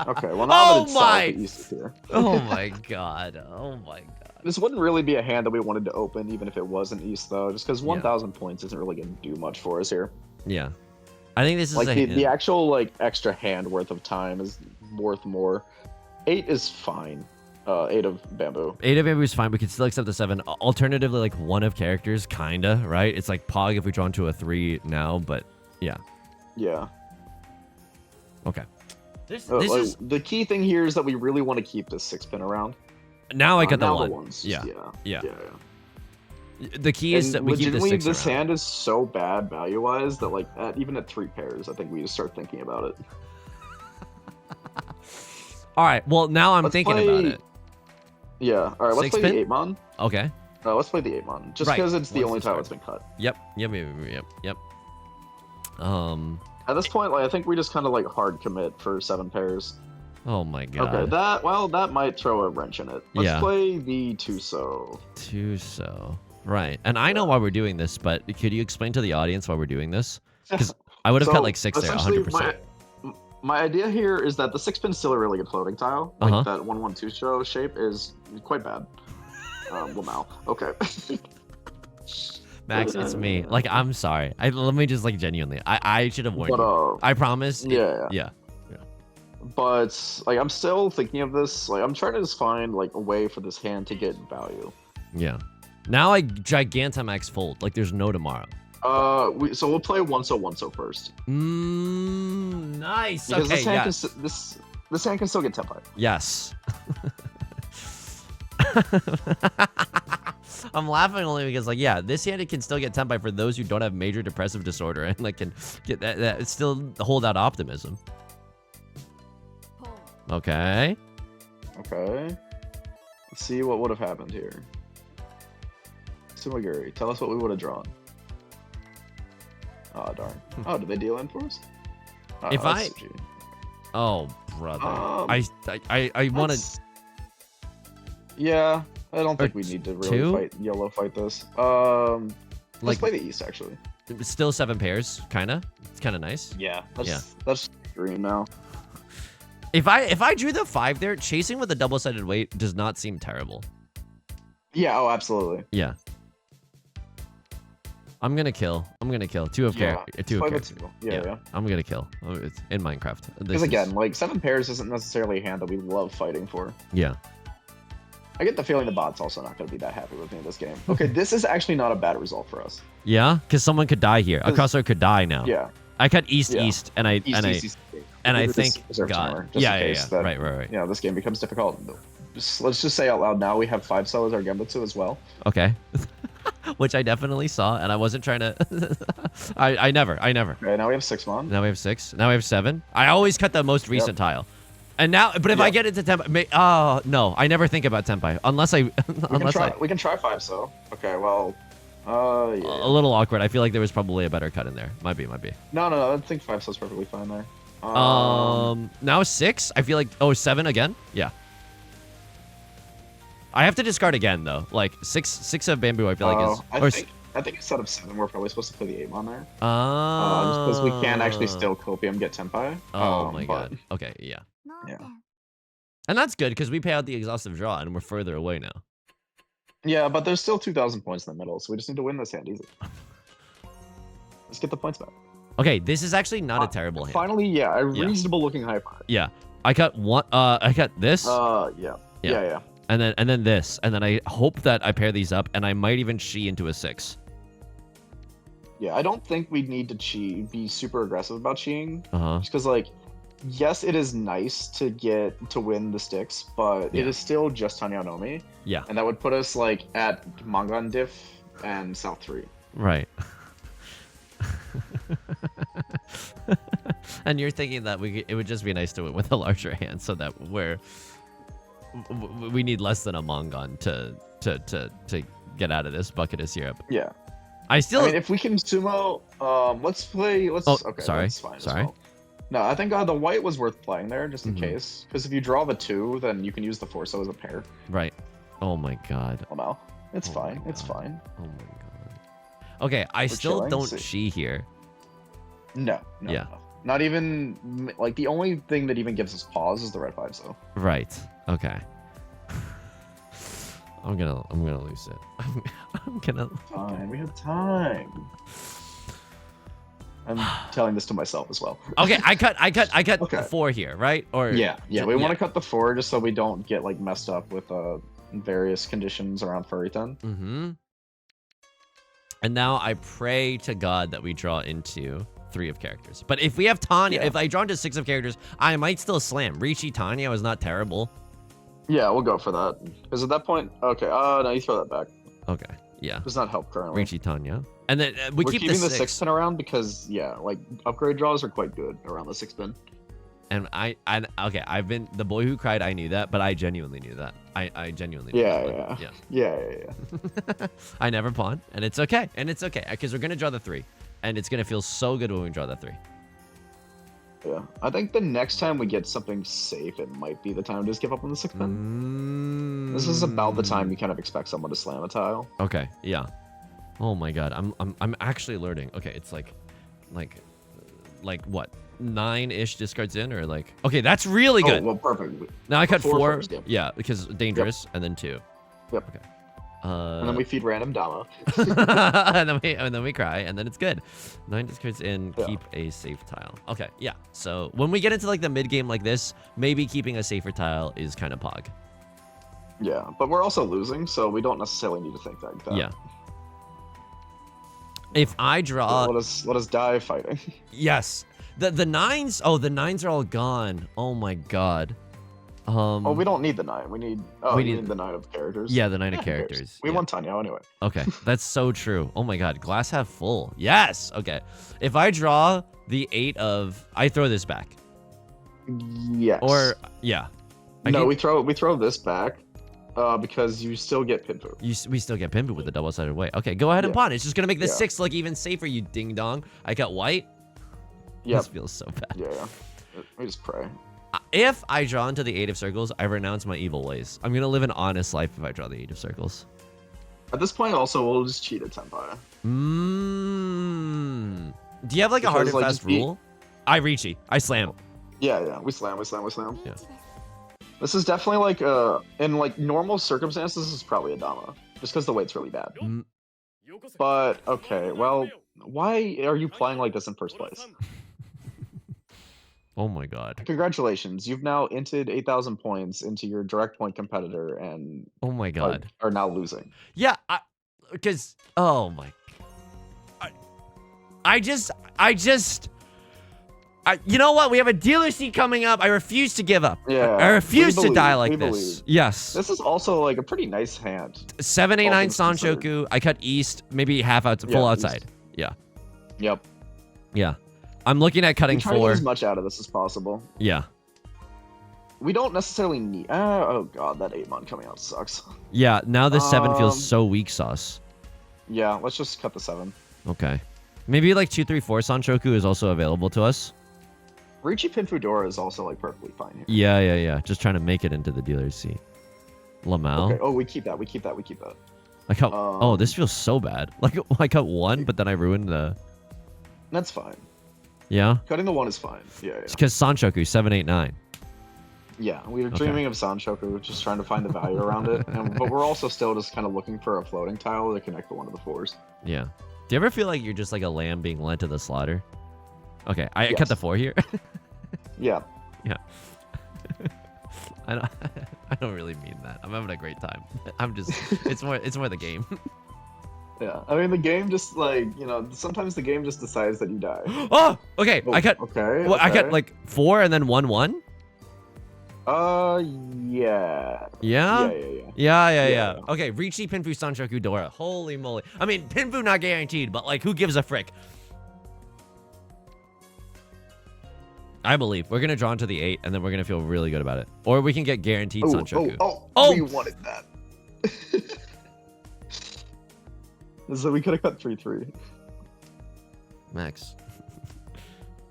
Okay, well now that it's south, the east is here. Oh my god. Oh my god. This wouldn't really be a hand that we wanted to open even if it wasn't east though, just because 1,000 points isn't really going to do much for us here. Yeah. I think this is like the actual like extra hand worth of time is worth more. 8 is fine. 8 of bamboo. 8 of bamboo is fine. We can still accept the 7. Alternatively, like 1 of characters, kinda, right? It's like Pog if we draw into a 3 now, but yeah. Yeah. Okay. This is the key thing here is that we really want to keep this 6-pin around. Now I got the 1. The ones. Yeah. Yeah. The key is that we keep the 6 this around. hand is so bad value-wise that like even at 3 pairs, I think we just start thinking about it. All right. Well, now I'm thinking about it. Yeah. All right. Let's play the 8-mon. Okay. Let's play the 8-mon, just because it's the only tile that's been cut. Yep. At this point, like I think we just kind of like hard commit for 7 pairs. Oh my god. Okay. That might throw a wrench in it. Let's play the Tuso. Right. And I know why we're doing this, but could you explain to the audience why we're doing this? Because I would have cut like 6 there, 100%. My idea here is that the 6-pin's still a really good floating tile. Like that 1-1-2 show shape is quite bad. Wow. Okay. Max, it's me. Like, I'm sorry. Let me just like genuinely. I should have warned you. I promise. Yeah. But like, I'm still thinking of this. Like, I'm trying to just find like a way for this hand to get value. Yeah. Now I Gigantamax fold. Like, there's no tomorrow. So we'll play 1-so first. Nice. Because okay, this hand can still get Tenpai. Yes. I'm laughing only because, like, this hand can still get Tenpai for those who don't have major depressive disorder and like can get that still hold out optimism. Okay. Let's see what would have happened here. Sumaguri, tell us what we would have drawn. Oh, darn. Oh, did they deal in for us? Oh, brother. I want to... Yeah, I don't think we need to really fight this. Let's play the East, actually. Still 7 pairs, kind of. It's kind of nice. Yeah. That's green now. If I drew the 5 there, chasing with a double-sided weight does not seem terrible. Yeah. Oh, absolutely. Yeah. I'm gonna kill. Two of characters. Yeah. I'm gonna kill. Oh, it's in Minecraft. Because again, like 7 pairs isn't necessarily a hand that we love fighting for. Yeah. I get the feeling the bot's also not going to be that happy with me in this game. Okay, this is actually not a bad result for us. Yeah, because someone could die here. A crossroad could die now. Yeah. I cut east, and I think God. Yeah. Right. Yeah, this game becomes difficult. Let's just say out loud now we have 5 solos our Gembutsu as well. Okay. Which I definitely saw, and I wasn't trying to. I never. Okay, now we have 6 mon. Now we have 6. Now we have 7. I always cut the most recent tile. And now, but if I get into Tenpai, oh no, I never think about Tenpai unless I. We can try 5 so. Okay, well, yeah. A little awkward. I feel like there was probably a better cut in there. Might be. No. I think 5 so's perfectly fine there. Now 6. I feel like 7 again. Yeah. I have to discard again though. Like 6 of bamboo. I feel like is. I think instead of 7, we're probably supposed to play the 8 mon there. Just Oh. because we can actually still copium get Tenpai. Oh my god. Okay. Yeah. Yeah. And that's good because we pay out the exhaustive draw and we're further away now. Yeah, but there's still 2,000 points in the middle, so we just need to win this hand easy. Let's get the points back. Okay, this is actually not a terrible hand. Finally, yeah, a reasonable looking high five. Yeah, I cut one. I cut this. Yeah. And then this, and then I hope that I pair these up, and I might even chi into a 6. Yeah, I don't think we need to be super aggressive about chiing. Just because like, yes, it is nice to win the sticks, but it is still just Tenhou Nomi. Yeah. And that would put us like at Mangan Diff and South 3. Right. And you're thinking that it would just be nice to win with a larger hand, so that we need less than a Mangan to get out of this bucket of syrup. Yeah. I mean, if we can sumo, let's play. Okay, sorry. That's fine. Sorry. Well. No, I think the white was worth playing there just in case. Because if you draw the 2, then you can use the 4 so as a pair. Right. Oh my god. Oh no, it's fine. It's fine. Oh my god. Okay, I still don't chi here. No. Yeah. No. Not even like the only thing that even gives us pause is the red 5 so. Right. Okay. I'm gonna lose it. I'm gonna. Fine. We have time. I'm telling this to myself as well. Okay, I cut 4 here, right? Or yeah. We want to cut the 4 just so we don't get like messed up with various conditions around Furitan. And now I pray to God that we draw into 3 of characters. But if we have Tanya, if I draw into 6 of characters, I might still slam. Riichi Tanya was not terrible. Yeah, we'll go for that. Because at that point, okay. No, you throw that back. Okay. Yeah. Does not help currently. Riichi Tanya. And then we're keeping the 6 pin around because like upgrade draws are quite good around the 6 pin. And okay, I've been the boy who cried. I knew that, but I genuinely knew that. I genuinely knew that. Yeah. I never pawn, and it's okay. Because we're gonna draw the 3, and it's gonna feel so good when we draw the 3. Yeah, I think the next time we get something safe, it might be the time to just give up on the 6 pin. This is about the time you kind of expect someone to slam a tile. Okay, yeah. Oh my god, I'm actually learning. Okay, it's like what? 9-ish discards in, or like? Okay, that's really good. Oh, well, perfect. Now I cut 4. Yeah, because dangerous, and then 2. Yep. Okay. And then we feed random Dama. and then we cry, and then it's good. 9 discards in, keep a safe tile. Okay, yeah. So when we get into like the mid game like this, maybe keeping a safer tile is kind of pog. Yeah, but we're also losing, so we don't necessarily need to think like that. Yeah. If I draw, let us die fighting. Yes. The 9s. Oh, the 9s are all gone. Oh my god. Oh, we don't need the 9. We need the 9 of characters. Yeah, the 9 of characters. We want Tenhou anyway. Okay, that's so true. Oh my god, glass half full. Yes. Okay. If I draw the 8 of, I throw this back. Yes. Or yeah. We throw this back. Because you still get Pinpu. We still get Pinpu with the double-sided way. Okay, go ahead and pawn. It's just gonna make the 6 look even safer, you ding dong. I got white. Yeah. This feels so bad. Yeah. We just pray. If I draw into the 8 of circles, I renounce my evil ways. I'm gonna live an honest life if I draw the 8 of circles. At this point, also, we'll just cheat at Tenpai. Do you have like a hard and fast rule? I Riichi. I slam. Yeah. We slam. Yeah. This is definitely like in like normal circumstances, this is probably a Dama, just because the weight's really bad. Mm. But okay, well, why are you playing like this in first place? Oh my god. Congratulations, you've now entered 8,000 points into your direct point competitor and Oh my like, god. are now losing. Yeah, because oh my. You know what? We have a dealer seat coming up. I refuse to give up. Yeah, I refuse to die like we this. believe. Yes. This is also like a pretty nice hand. 789 things considered. Sanshoku. I cut east, maybe half out, full outside. East. Yeah. Yep. Yeah. I'm looking at cutting We try to 4. get as much out of this as possible. Yeah. We don't necessarily need. Oh god, that 8-mon coming out sucks. Yeah. Now the 7 feels so weak sauce. Yeah, let's just cut the 7. Okay. Maybe like 234 Sanshoku is also available to us. Riichi Pinfudora is also like perfectly fine here. Yeah. Just trying to make it into the dealer's seat. Lamau. Okay. Oh, we keep that. We keep that. We keep that. I cut. Oh, this feels so bad. Like I cut 1, but then I ruined the. That's fine. Yeah. Cutting the 1 is fine. Yeah. It's because Sanshoku 789. Yeah, we were dreaming of Sanshoku, just trying to find the value around it, but we're also still just kind of looking for a floating tile to connect to one of the 4s. Yeah. Do you ever feel like you're just like a lamb being led to the slaughter? Okay, I cut the 4 here. Yeah. Yeah. I don't really mean that. I'm having a great time. I'm just it's more the game. Yeah. I mean the game just like, sometimes the game just decides that you die. Oh, okay. Oh, I cut okay. Well, I cut like 4 and then 1-1. Yeah. Yeah? Yeah. Yeah. Okay, Riichi, Pinfu, Sanshoku, Dora. Holy moly. I mean, Pinfu not guaranteed, but like who gives a frick? I believe. We're going to draw into the 8, and then we're going to feel really good about it. Or we can get guaranteed Sanshoku. We wanted that. So we could have cut 3-3. Max.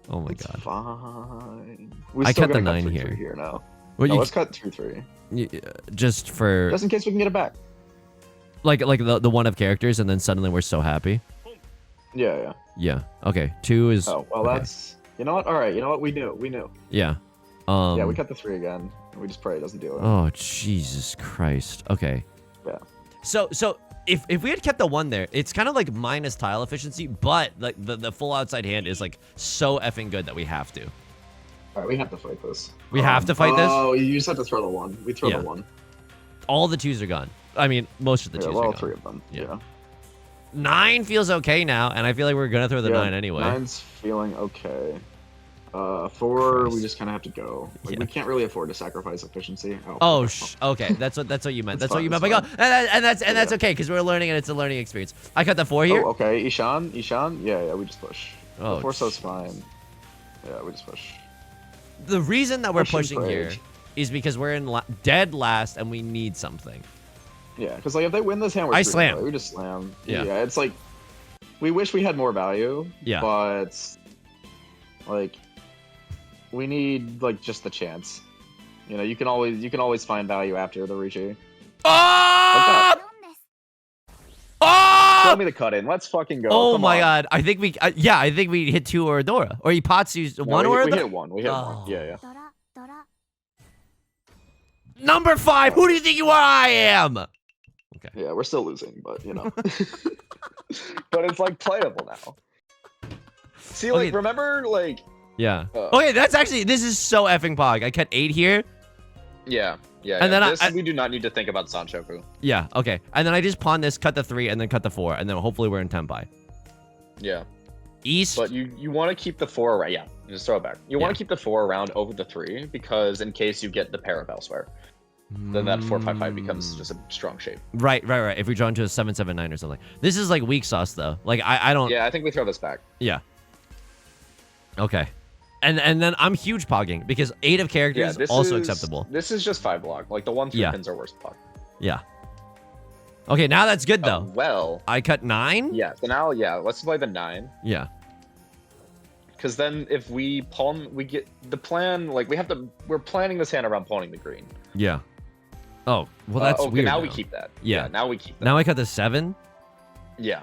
Oh my It's god. Fine. I cut the 9 here. Now. Well, no, let's cut 3-3. Just for... Just in case we can get it back. Like the one of characters, and then suddenly we're so happy. Yeah. Yeah. Okay. 2 is... Oh, well, okay. That's... You know what? All right. You know what? We knew. Yeah. Yeah, we cut the 3 again. We just pray it doesn't do it. Oh, Jesus Christ. Okay. Yeah. So if we had kept the 1 there, it's kind of like minus tile efficiency, but like the full outside hand is like so effing good that we have to. All right, we have to fight this. We have to fight this? Oh, you just have to throw the 1. We throw the 1. All the 2s are gone. I mean, most of the 2s are gone. 3 of them. Yeah. 9 feels okay now, and I feel like we're gonna throw the 9 anyway. 9's feeling okay. 4, we just kind of have to go. Like we can't really afford to sacrifice efficiency. Okay. That's what you meant. That's what you meant by go. And that's okay because we're learning and it's a learning experience. I cut the 4 here. Oh, okay. Ishan. Yeah. We just push. Oh, the 4 so's fine. Yeah, we just push. The reason that we're pushing Push and here is because we're in dead last and we need something. Yeah, because like if they win this hand, we're slam. Away. We just slam. Yeah, it's like we wish we had more value. Yeah, but like we need like just the chance. You can always find value after the Riichi. Oh! Oh! Show me the cut in. Let's fucking go. Oh Come my on. god! I think we hit 2 or a Dora or Ipatsu's 1 or a We hit 1. We hit 1. Yeah. Number 5. Who do you think you are? I am. Okay. Yeah, we're still losing, but but it's like playable now. See, like remember, like. Yeah. Okay, this is so effing pog. I cut 8 here. Yeah. And then we do not need to think about Sanshoku. Yeah. Okay. And then I just pawn this, cut the 3, and then cut the 4, and then hopefully we're in Tenpai. Yeah. East. But you want to keep the 4 around. Yeah. Just throw it back. You want to keep the 4 around over the 3 because in case you get the pair of elsewhere, then that 4-5-5 becomes just a strong shape. Right. If we draw into a 7-7-9 or something. This is like weak sauce though. Like I don't. Yeah, I think we throw this back. Yeah. Okay. And then I'm huge pogging because 8 of characters also acceptable. This is just 5 block. Like the 1-3 pins are worst block. Yeah. Okay, now that's good though. Well. I cut 9. Yeah. So now, let's play the 9. Yeah. Because then if we pawn, we get the plan. Like we're planning this hand around pawning the green. Yeah. Oh, well that's weird. Now we keep that. Yeah. Now we keep that. Now I cut the 7. Yeah.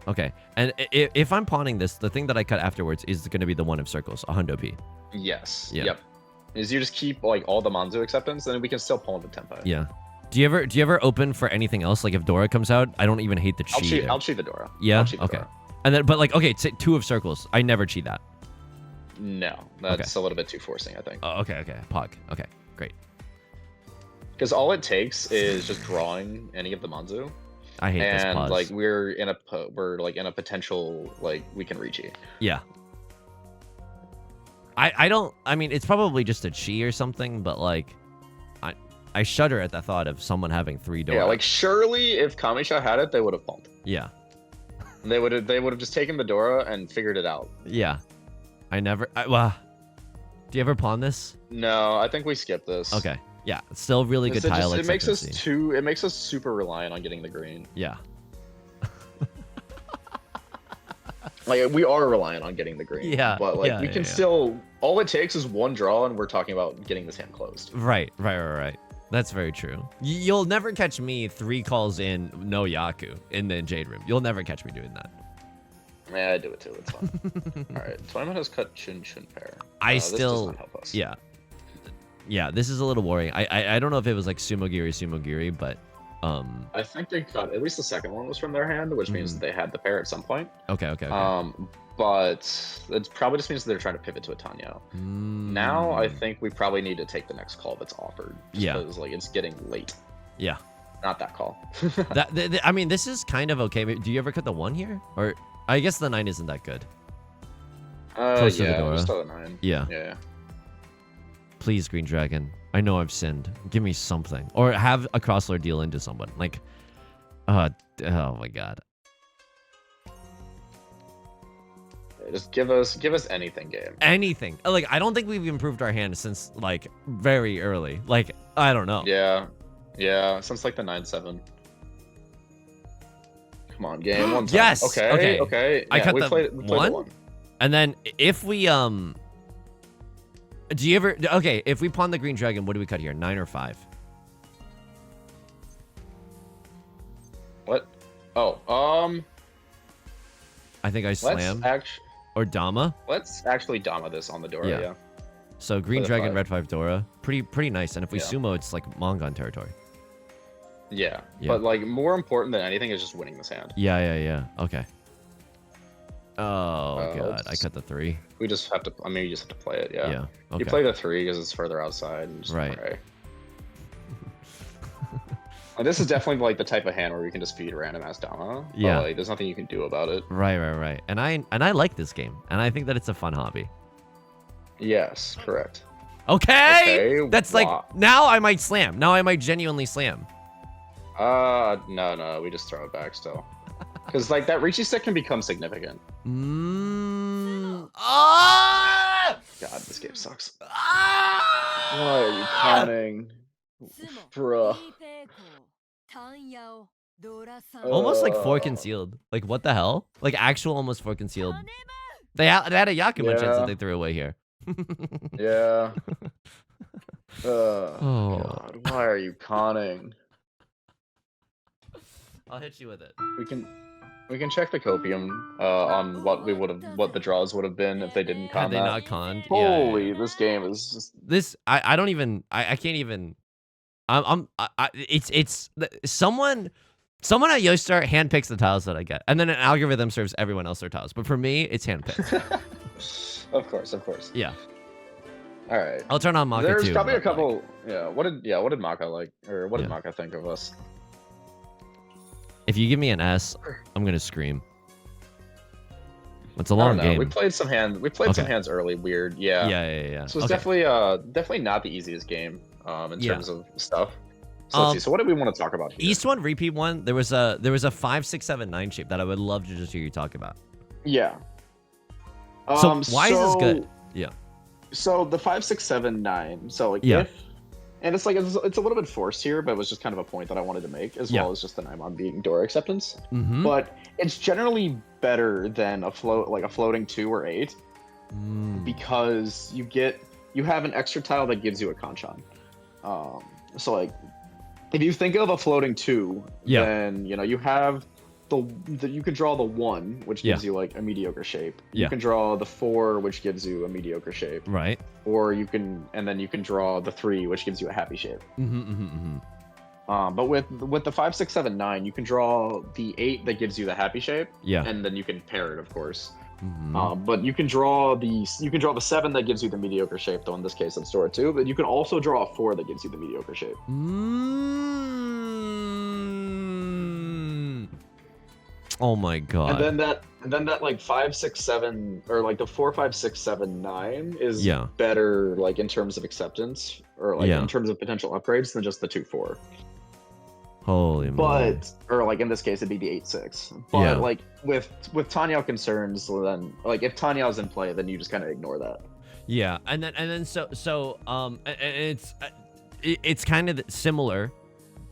Okay, and if I'm pawning this, the thing that I cut afterwards is going to be the 1 of circles, a hundo P. Yes. Yeah. Yep. is you just keep like all the Manzu acceptance, then we can still pull into Tenpai. Yeah. Do you ever open for anything else? Like if Dora comes out, I don't even hate the cheat. I'll cheat the Dora. Yeah. I'll cheat the Okay. Dora. And then, but like, okay, 2 of circles. I never cheat that. No, that's a little bit too forcing, I think. Oh, okay. Pog. Okay, great. Because all it takes is just drawing any of the Manzu. I hate this pause. And like we're in a potential like we can reach it. Yeah. I mean, it's probably just a chi or something, but like, I shudder at the thought of someone having 3 Dora. Yeah, like surely if Kamisha had it, they would have pulled. Yeah. They would have just taken the Dora and figured it out. Yeah. Well, do you ever pawn this? No, I think we skipped this. Okay. Yeah, it's still really good tile it makes us acceptancy. it makes us super reliant on getting the green. Yeah. Like we are reliant on getting the green. Yeah. But like yeah, we yeah, can yeah. still all it takes is 1 draw and we're talking about getting this hand closed. Right. That's very true. You'll never catch me 3 calls in no Yaku in the Jade Room. You'll never catch me doing that. Yeah, I do it too. It's fun. All right, Twyman has cut Chin Pair. This does not help us. Yeah. Yeah, this is a little worrying. I don't know if it was like Sumogiri, but I think they cut at least the second one was from their hand, which means they had the pair at some point. Okay. But it probably just means they're trying to pivot to a Tanyo. Now I think we probably need to take the next call that's offered. Because like it's getting late. Yeah. Not that call. I mean, this is kind of okay. Do you ever cut the 1 here? Or I guess the 9 isn't that good. Close to the Dora. Still a 9. Yeah. Please, Green Dragon. I know I've sinned. Give me something. Or have a crosslord deal into someone. Like, oh my god. Just give us anything, game. Anything. Like, I don't think we've improved our hand since, like, very early. Like, I don't know. Yeah, since like the 9-7. Come on, game. 1 time. Yes! Okay. I Yeah, cut we the played 1? And then, if we, do you ever... Okay, if we pawn the Green Dragon, what do we cut here? 9 or 5? What? Oh, I think I slam. Or Dama. Let's actually Dama this on the Dora, yeah. So Green Play the Dragon, 5. Red 5 Dora. Pretty nice. And if we sumo, it's like Mongon territory. Yeah, but like more important than anything is just winning this hand. Yeah. Okay. Oh god, I cut the 3. We just have to. I mean, you just have to play it. Yeah. Okay. You play the 3 because it's further outside. And just Right. Pray. And this is definitely like the type of hand where we can just feed random ass Dama. Yeah. But, like, there's nothing you can do about it. Right. And I like this game, and I think that it's a fun hobby. Yes, correct. Okay. That's wow. like now I might slam. Now I might genuinely slam. No, we just throw it back still. Because like that Riichi stick can become significant. Ah! God, this game sucks. Ah! Why are you conning? Bruh. Almost like 4 concealed. Like what the hell? Like actual almost 4 concealed. They had a Yakuman chance that they threw away here. Yeah. Oh. God, why are you conning? I'll hit you with it. We can check the copium on what the draws would have been if they didn't con Had they that. not conned? Holy, Yeah. this game is just This I don't even I can't even. It's someone at Yostar handpicks the tiles that I get, and then an algorithm serves everyone else their tiles. But for me, it's handpicked. Of course. Yeah. All right. I'll turn on Maka too. There's probably a but, couple. like, Yeah. What did Maka like, or what did Maka think of us? if you give me an S, I'm gonna scream. It's a I long don't know. game. We played some hands early. Weird. Yeah. Yeah. So it's definitely not the easiest game in terms of stuff. So let's see. So what do we want to talk about here? East 1, repeat 1. There was a 5, 6, 7, 9 shape that I would love to just hear you talk about. Yeah. So why is this good? Yeah. So the 5, 6, 7, 9. So like and it's like it's a little bit forced here, but it was just kind of a point that I wanted to make, as well as just the Naimon being Dora acceptance. But it's generally better than a floating 2 or 8 because you have an extra tile that gives you a Kanchan. So like if you think of a floating 2, then you have you can draw the 1, which gives you like a mediocre shape. You can draw the 4, which gives you a mediocre shape. Right. Or and then you can draw the 3, which gives you a happy shape. But with the 5, 6, 7, 9, you can draw the 8 that gives you the happy shape. Yeah. And then you can pair it, of course. But you can draw the 7 that gives you the mediocre shape, though in this case it's Dora 2. But you can also draw a 4 that gives you the mediocre shape. Oh my god. And then that like 5, 6, 7, or like the 4, 5, 6, 7, 9 is better like in terms of acceptance or like in terms of potential upgrades than just the 2, 4. Holy moly. Or like in this case it'd be the 8, 6. But like with Tenhou concerns, then like if Tenhou's in play, then you just kind of ignore that. Yeah, and then it's kind of similar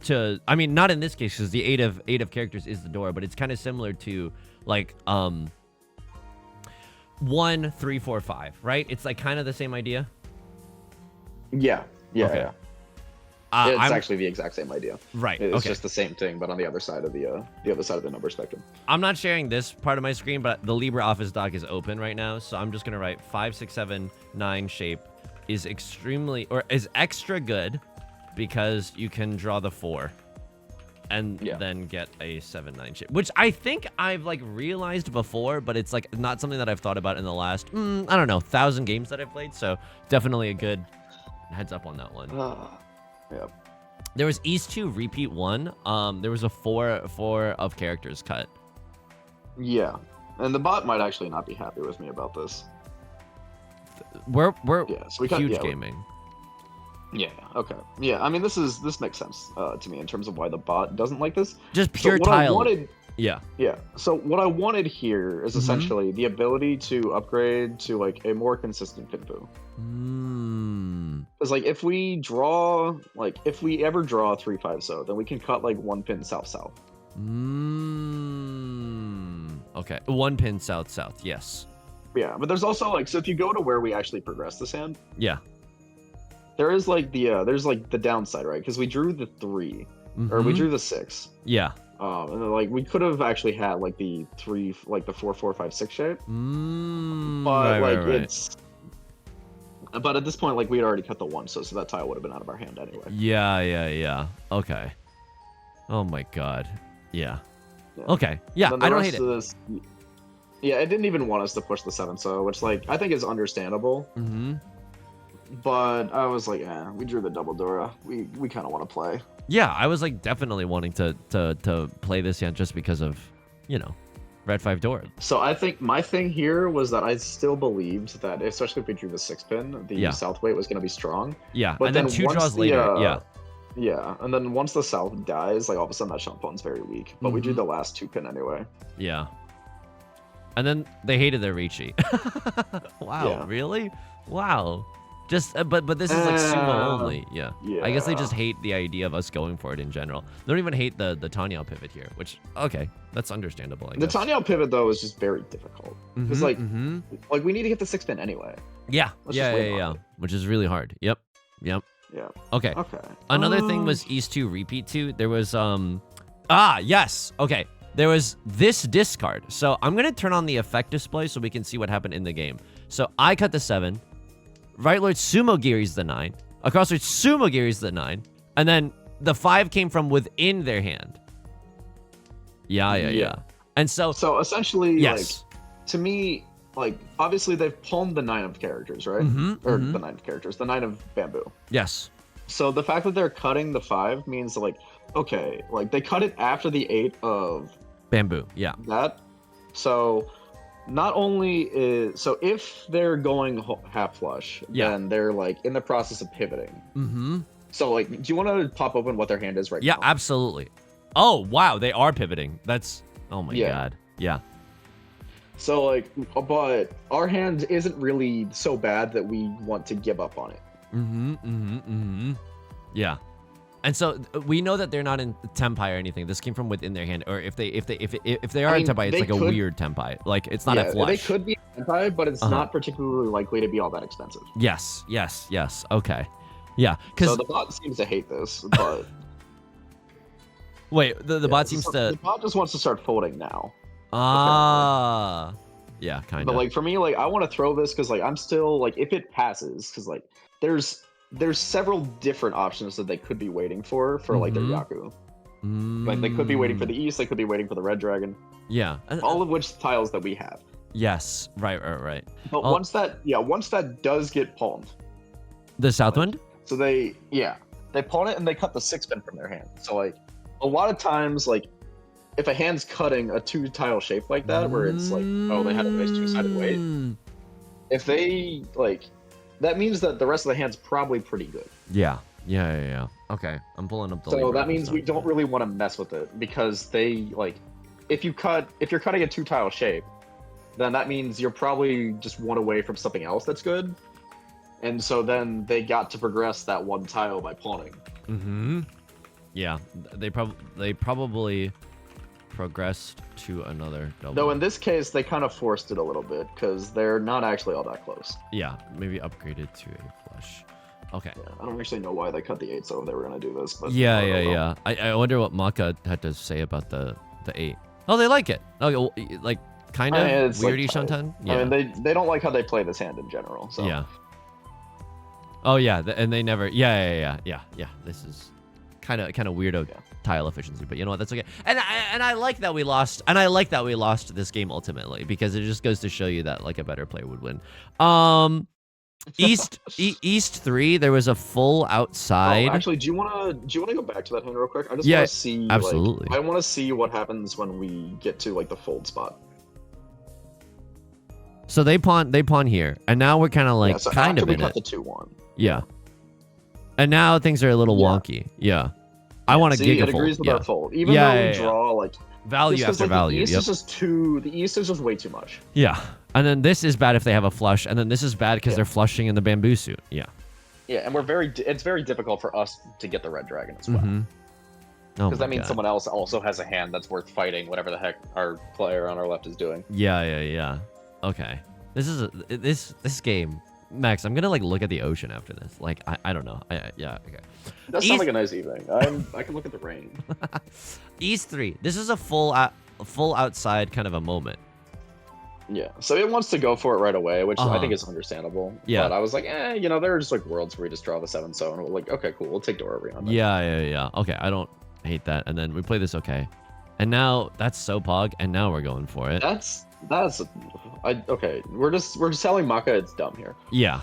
to, I mean, not in this case because the 8 of characters is the door, but it's kind of similar to like 1, 3, 4, 5, right? It's like kind of the same idea. Yeah. Okay. It's actually the exact same idea. Right. It's just the same thing, but on the other side of the number spectrum. I'm not sharing this part of my screen, but the LibreOffice doc is open right now, so I'm just gonna write 5, 6, 7, 9 shape is extra good because you can draw the 4 and then get a 7, 9 shape, which I think I've like realized before, but it's like not something that I've thought about in the last I don't know 1,000 games that I've played. So definitely a good heads up on that one. Yeah. There was East 2 repeat 1. There was a 4 of characters cut. Yeah, and the bot might actually not be happy with me about this. We're so huge gaming. Yeah. Okay. Yeah. I mean, this makes sense to me in terms of why the bot doesn't like this. Just pure tile. Yeah. So what I wanted here is essentially the ability to upgrade to like a more consistent Pinpu. Because like if we ever draw a 3, 5, so then we can cut like 1 pin south. Okay. 1 pin south. Yes. Yeah, but there's also like, so if you go to where we actually progress this hand. Yeah. There is like there's like the downside, right? Because we drew the 3, or we drew the 6. Yeah. And then like we could have actually had like the 3, like the 4, 4, 5, 6 shape. But it's. But at this point, like we had already cut the 1, so that tile would have been out of our hand anyway. Yeah. Okay. Oh my god. Yeah. Okay. Yeah, I don't hate it. It didn't even want us to push the 7, so which like I think is understandable. But I was like, we drew the double Dora. We kind of want to play. Yeah, I was like definitely wanting to play this hand just because of, Red 5 Dora. So I think my thing here was that I still believed that, especially if we drew the 6 pin, the south weight was going to be strong. Yeah, but and then 2 draws later. Yeah, and then once the south dies, like all of a sudden that Champon's very weak. But we drew the last 2 pin anyway. Yeah. And then they hated their Riichi. Wow, really? Wow. Just, but this is like sumo only. Yeah. I guess they just hate the idea of us going for it in general. They don't even hate the Tenhou pivot here, which, okay, that's understandable, I guess. The Tenhou pivot, though, is just very difficult. Because, like we need to get the 6 pin anyway. Yeah. Yeah. Which is really hard. Yep. Yeah. Okay. Another thing was East 2 repeat 2. There was, yes. Okay. There was this discard. So I'm going to turn on the effect display so we can see what happened in the game. So I cut the 7. Right Lord Sumo Giri's the 9. Across Lord Sumo Giri's the 9. And then the 5 came from within their hand. Yeah. And so essentially, yes. Like, to me, like, obviously they've palmed the 9 of characters, right? The 9 of characters, the 9 of bamboo. Yes. So the fact that they're cutting the 5 means, like, okay, like, they cut it after the 8 of bamboo, yeah. That. So not only is, so if they're going half flush, then they're like in the process of pivoting. So like, do you want to pop open what their hand is right now? Yeah, absolutely. Oh, wow, they are pivoting. That's, oh my god. Yeah. So like, but our hand isn't really so bad that we want to give up on it. Yeah. And so we know that they're not in tempai or anything. This came from within their hand, or if they are in tempai, it's like a weird tempai. Like it's not a flush. They could be tempai, but it's not particularly likely to be all that expensive. Yes. Okay. Yeah. So the bot seems to hate this, but Wait, the bot seems to. The bot just wants to start folding now. Ah. Yeah, kind of. But like for me, like I want to throw this because like I'm still like if it passes, because like there's several different options that they could be waiting for like their Yaku. Like they could be waiting for the East, they could be waiting for the Red Dragon. Yeah. All of which tiles that we have. Yes. Right. But once that does get palmed. The Southwind? So they pawn it and they cut the 6-pin from their hand. So like a lot of times, like if a hand's cutting a 2-tile shape like that, where it's like, oh, they had a nice 2-sided weight. If they like, that means that the rest of the hand's probably pretty good. Yeah. Okay, I'm pulling up the. So that means we don't really want to mess with it because they like, if you're cutting a 2-tile shape, then that means you're probably just one away from something else that's good. And so then they got to progress that 1 tile by pawning. Yeah, they probably progressed to another double. Though in this case, they kind of forced it a little bit because they're not actually all that close. Yeah, maybe upgraded to a flush. Okay. Yeah, I don't actually know why they cut the 8 so they were gonna do this, but yeah. I wonder what Maka had to say about the 8. Oh, they like it. Oh, like kind of weirdy Shantan. Yeah. I mean, they don't like how they play this hand in general. So yeah. Oh yeah, and they never. Yeah. This is kind of weirdo tile efficiency, but you know what? That's okay. And I like that we lost. And I like that we lost this game ultimately because it just goes to show you that like a better player would win. East 3, there was a full outside. Oh, actually, do you wanna go back to that hand real quick? I just want to see. Absolutely. Like, I want to see what happens when we get to like the fold spot. So they pawn here, and now we're kind of like kind of in cut it. The 2-1. Yeah. And now things are a little wonky. Yeah. I want to gigafold. It agrees with our fold, even though we draw like value after value. The East is just the East is just way too much. Yeah. And then this is bad if they have a flush, and then this is bad because they're flushing in the bamboo suit. Yeah. Yeah, and it's very difficult for us to get the Red Dragon as well. Because that means someone else also has a hand that's worth fighting, whatever the heck our player on our left is doing. Yeah. Okay. This game, Max, I'm gonna like look at the ocean after this. Like I don't know. Yeah. Okay. That sounds like a nice evening. I can look at the rain. East 3. This is a full outside kind of a moment. Yeah, so it wants to go for it right away, which I think is understandable. Yeah. But I was like, there are just like worlds where we just draw the 7, so and we're like, okay, cool, we'll take Dora on that. Yeah. Okay, I don't hate that. And then we play this okay. And now that's so pog, and now we're going for it. Okay. We're telling Maka it's dumb here. Yeah.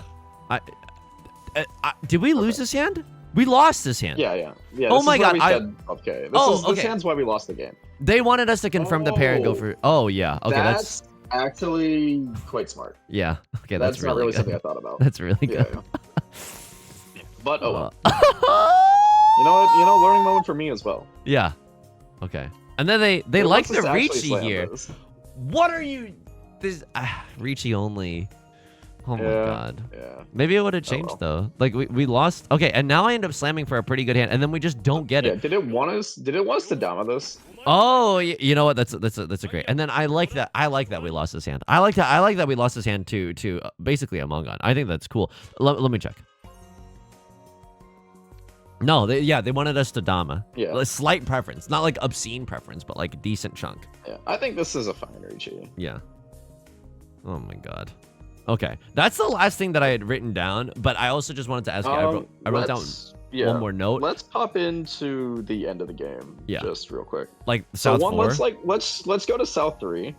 Did we lose this hand? We lost this hand. Yeah. Oh my god. Okay. This hand's why we lost the game. They wanted us to confirm the pair and go for. Oh yeah. Okay. That's actually quite smart. Yeah. Okay. That's really not really good. something I thought about. That's really good. Yeah. But well. You know what? Learning moment for me as well. Yeah. Okay. And then they like the Riichi here. What are you? This Riichi only. Oh my god. Yeah. Maybe it would have changed though. Like we lost. Okay, and now I end up slamming for a pretty good hand, and then we just don't get it. Did it want us to dama this? Oh, you know what? That's a great. And then I like that we lost this hand. I like that we lost this hand to basically a Mongon. I think that's cool. Let me check. No, they wanted us to dama. Yeah. A slight preference, not like obscene preference, but like a decent chunk. Yeah, I think this is a fine Riichi. Yeah. Oh my god. Okay, that's the last thing that I had written down, but I also just wanted to ask you. I wrote down one more note. Let's pop into the end of the game. Yeah. Just real quick. Like South 4. Let's go to South 3.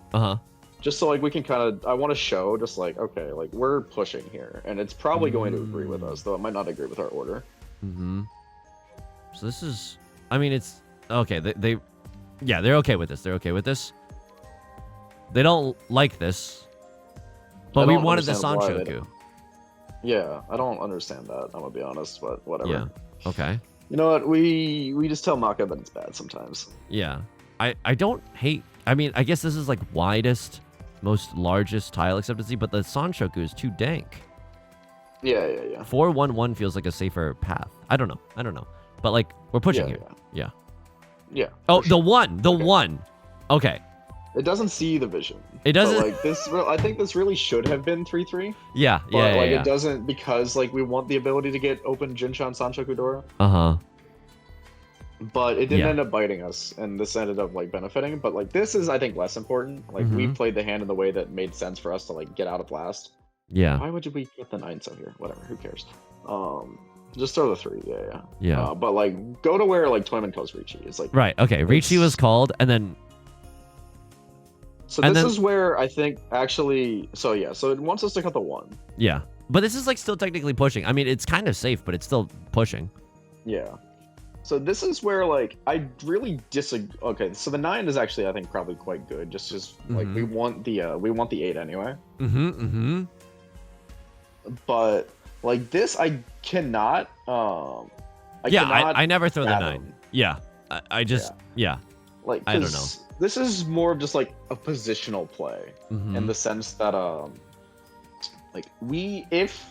Just so like we can kind of. I want to show just like okay, like we're pushing here, and it's probably going to agree with us, though it might not agree with our order. So this is. I mean, it's okay. They're okay with this. They're okay with this. They don't like this. But we wanted the Sanshoku. Yeah, I don't understand that. I'm gonna be honest, but whatever. Yeah. Okay. You know what? We just tell Maka that it's bad sometimes. Yeah. I don't hate. I mean, I guess this is like widest, most largest tile acceptancy, but the Sanshoku is too dank. Yeah. 4-1-1 feels like a safer path. I don't know. But like we're pushing here. Yeah. Oh, the one. Okay. It doesn't see the vision. It doesn't. But, like this, I think this really should have been 3-3. Yeah. But it doesn't because like we want the ability to get open Jinshan Sanshoku Dora. but it didn't Yeah. end up biting us, and this ended up like benefiting. But like this is, I think, less important. Like we played the hand in the way that made sense for us to like get out of last. Yeah. Why would we get the 9s out here? Whatever, who cares? Just throw the 3. Yeah. Yeah. But like go to where like Toyman calls Riichi. It's like Right. Okay. Riichi was called, and then. So this is where I think actually. So yeah. So it wants us to cut the 1. Yeah. But this is like still technically pushing. I mean, it's kind of safe, but it's still pushing. Yeah. So this is where like I really disagree. Okay, so the 9 is actually I think probably quite good. Just like we want the 8 anyway. But like this, I cannot. I never throw the 9. Yeah. I just Like I don't know. This is more of just like a positional play in the sense that like if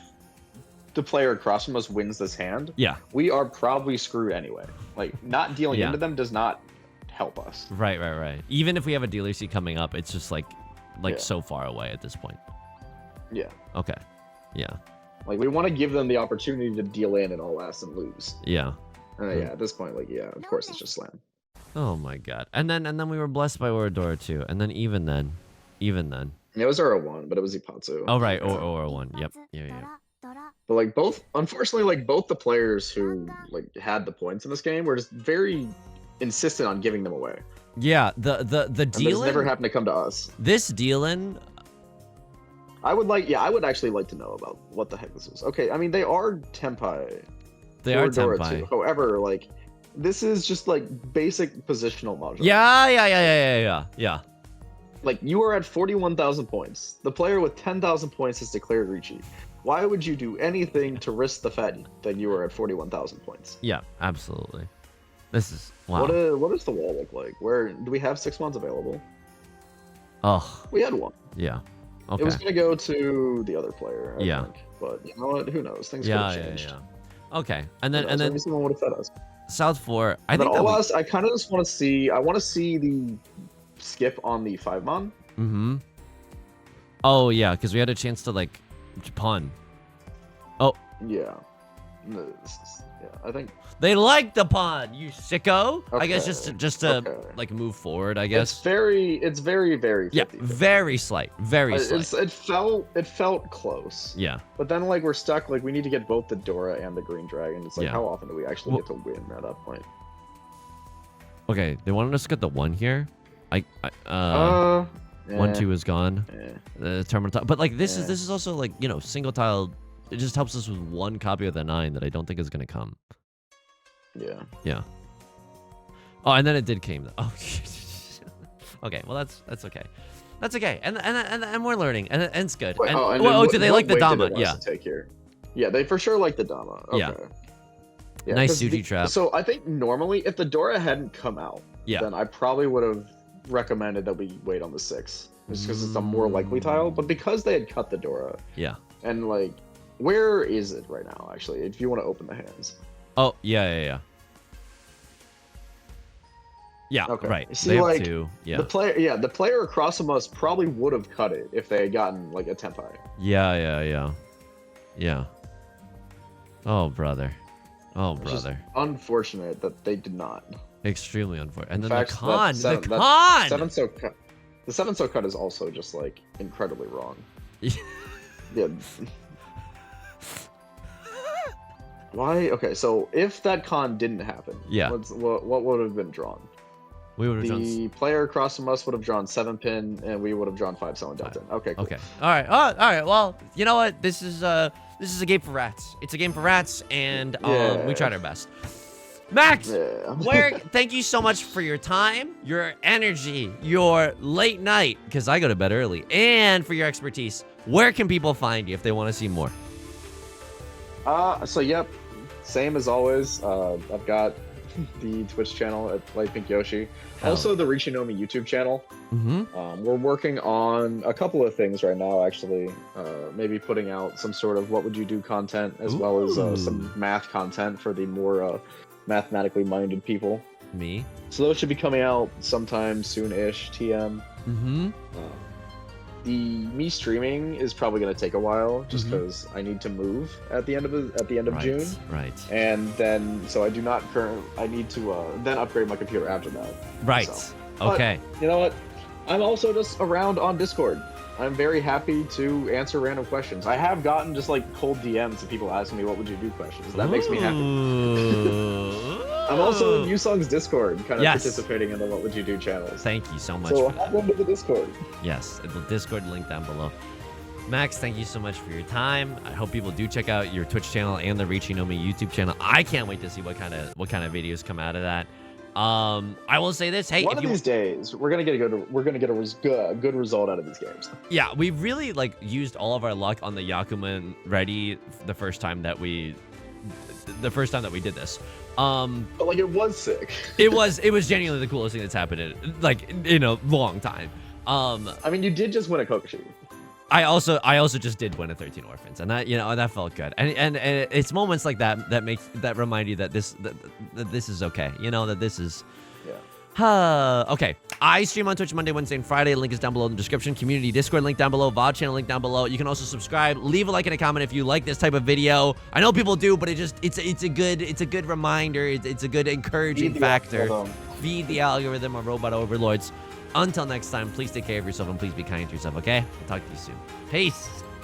the player across from us wins this hand, we are probably screwed anyway. Like not dealing into them does not help us. Right. Even if we have a dealer seat coming up, it's just like so far away at this point. Yeah. Okay. Yeah. Like we want to give them the opportunity to deal in and all last and lose. Yeah. At this point, like of course it's just slam. Oh my god. And then we were blessed by Oradora too. And then even then. It was Ura 1, but it was Ipatsu. Oh right, Ura 1. Yep. Yeah. But like unfortunately, like both the players who like had the points in this game were just very insistent on giving them away. Yeah, the deal never happened to come to us. This deal-in, I would actually like to know about what the heck this is. Okay, I mean they are Tenpai. They are Dora Tenpai. too. However, like this is just like basic positional mahjong. Yeah. Like you are at 41,000 points. The player with 10,000 points has declared Riichi. Why would you do anything to risk the fact that you are at 41,000 points? Yeah, absolutely. This is wow. What does the wall look like? Where do we have 6-1s available? Oh. We had 1. Yeah. Okay. It was gonna go to the other player. I think. But you know what? Who knows? Things could have changed. Yeah. Okay. And then maybe someone would have fed us. South 4. I think I kind of just want to see. I want to see the skip on the 5-mon. Oh yeah, because we had a chance to like pawn. Oh. Yeah. I think they like the pawn, you sicko. Okay. I guess just to like move forward. I guess it's very 50. Very slight. It felt close. Yeah. But then like we're stuck. Like we need to get both the Dora and the Green Dragon. It's like how often do we actually get to win at that point? Okay, they wanted us to get the 1 here. 1-2 is gone. The terminal, but like this is also like single tile. It just helps us with 1 copy of the 9 that I don't think is gonna come. Yeah. Oh, and then it did came. Oh. Okay. Well, that's okay. That's okay. And we're learning, and it's good. Wait, do they like the Dama? Yeah. Take here? Yeah, they for sure like the Dama. Okay. Yeah. Nice Suji trap. So I think normally if the Dora hadn't come out, then I probably would have recommended that we wait on the 6, just because it's a more likely tile. But because they had cut the Dora, and like, where is it right now? Actually, if you want to open the hands. Oh yeah. Yeah. Okay. Right. See, they have like, 2. Yeah. The player across from us probably would have cut it if they had gotten like a Tenpai. Yeah. Oh brother. It's unfortunate that they did not. Extremely unfortunate. And in then fact, the con. The 7-so cut. The 7-so cut is also just like incredibly wrong. Yeah. Why? Okay, so if that con didn't happen, what would have been drawn? We would have drawn. The player across from us would have drawn 7-pin, and we would have drawn 5-cell delta. Okay. Cool. Okay. All right. Well, you know what? This is a game for rats. It's a game for rats, and we tried our best. Max, thank you so much for your time, your energy, your late night, because I go to bed early, and for your expertise. Where can people find you if they want to see more? Yep, same as always. I've got the Twitch channel at LightPinkYoshi. Also, the Riichi Nomi YouTube channel. We're working on a couple of things right now, actually. Maybe putting out some sort of what would you do content, as well as some math content for the more mathematically minded people. Me. So those should be coming out sometime soon-ish. TM. me streaming is probably going to take a while, just because I need to move at the end of June. Right. And then so I do not I need to then upgrade my computer after that. Right. So. Okay. But, you know what? I'm also just around on Discord. I'm very happy to answer random questions. I have gotten just like cold DMs of people asking me what would you do questions. That makes me happy. I'm also in Yusong's Discord, kind of participating in the What Would You Do channels. Thank you so much so for that. hop into the Discord. Yes, the Discord link down below. Max, thank you so much for your time. I hope people do check out your Twitch channel and the Riichi Nomi YouTube channel. I can't wait to see what kind of videos come out of that. I will say this. Hey, one of these days, we're gonna get a good result out of these games. Yeah, we really like used all of our luck on the Yakuman ready the first time that we did this. But like it was sick. it was genuinely the coolest thing that's happened in a long time. I mean, you did just win a Kokoshi. I also just did win a 13 Orphans, and that felt good. And it's moments like that remind you that this is okay. That this is. Yeah. Okay. I stream on Twitch Monday, Wednesday, and Friday. Link is down below in the description. Community Discord link down below. VOD channel link down below. You can also subscribe. Leave a like and a comment if you like this type of video. I know people do, but it's a good reminder. It's a good encouraging factor. Feed the algorithm of robot overlords. Until next time, please take care of yourself and please be kind to yourself, okay? I'll talk to you soon. Peace.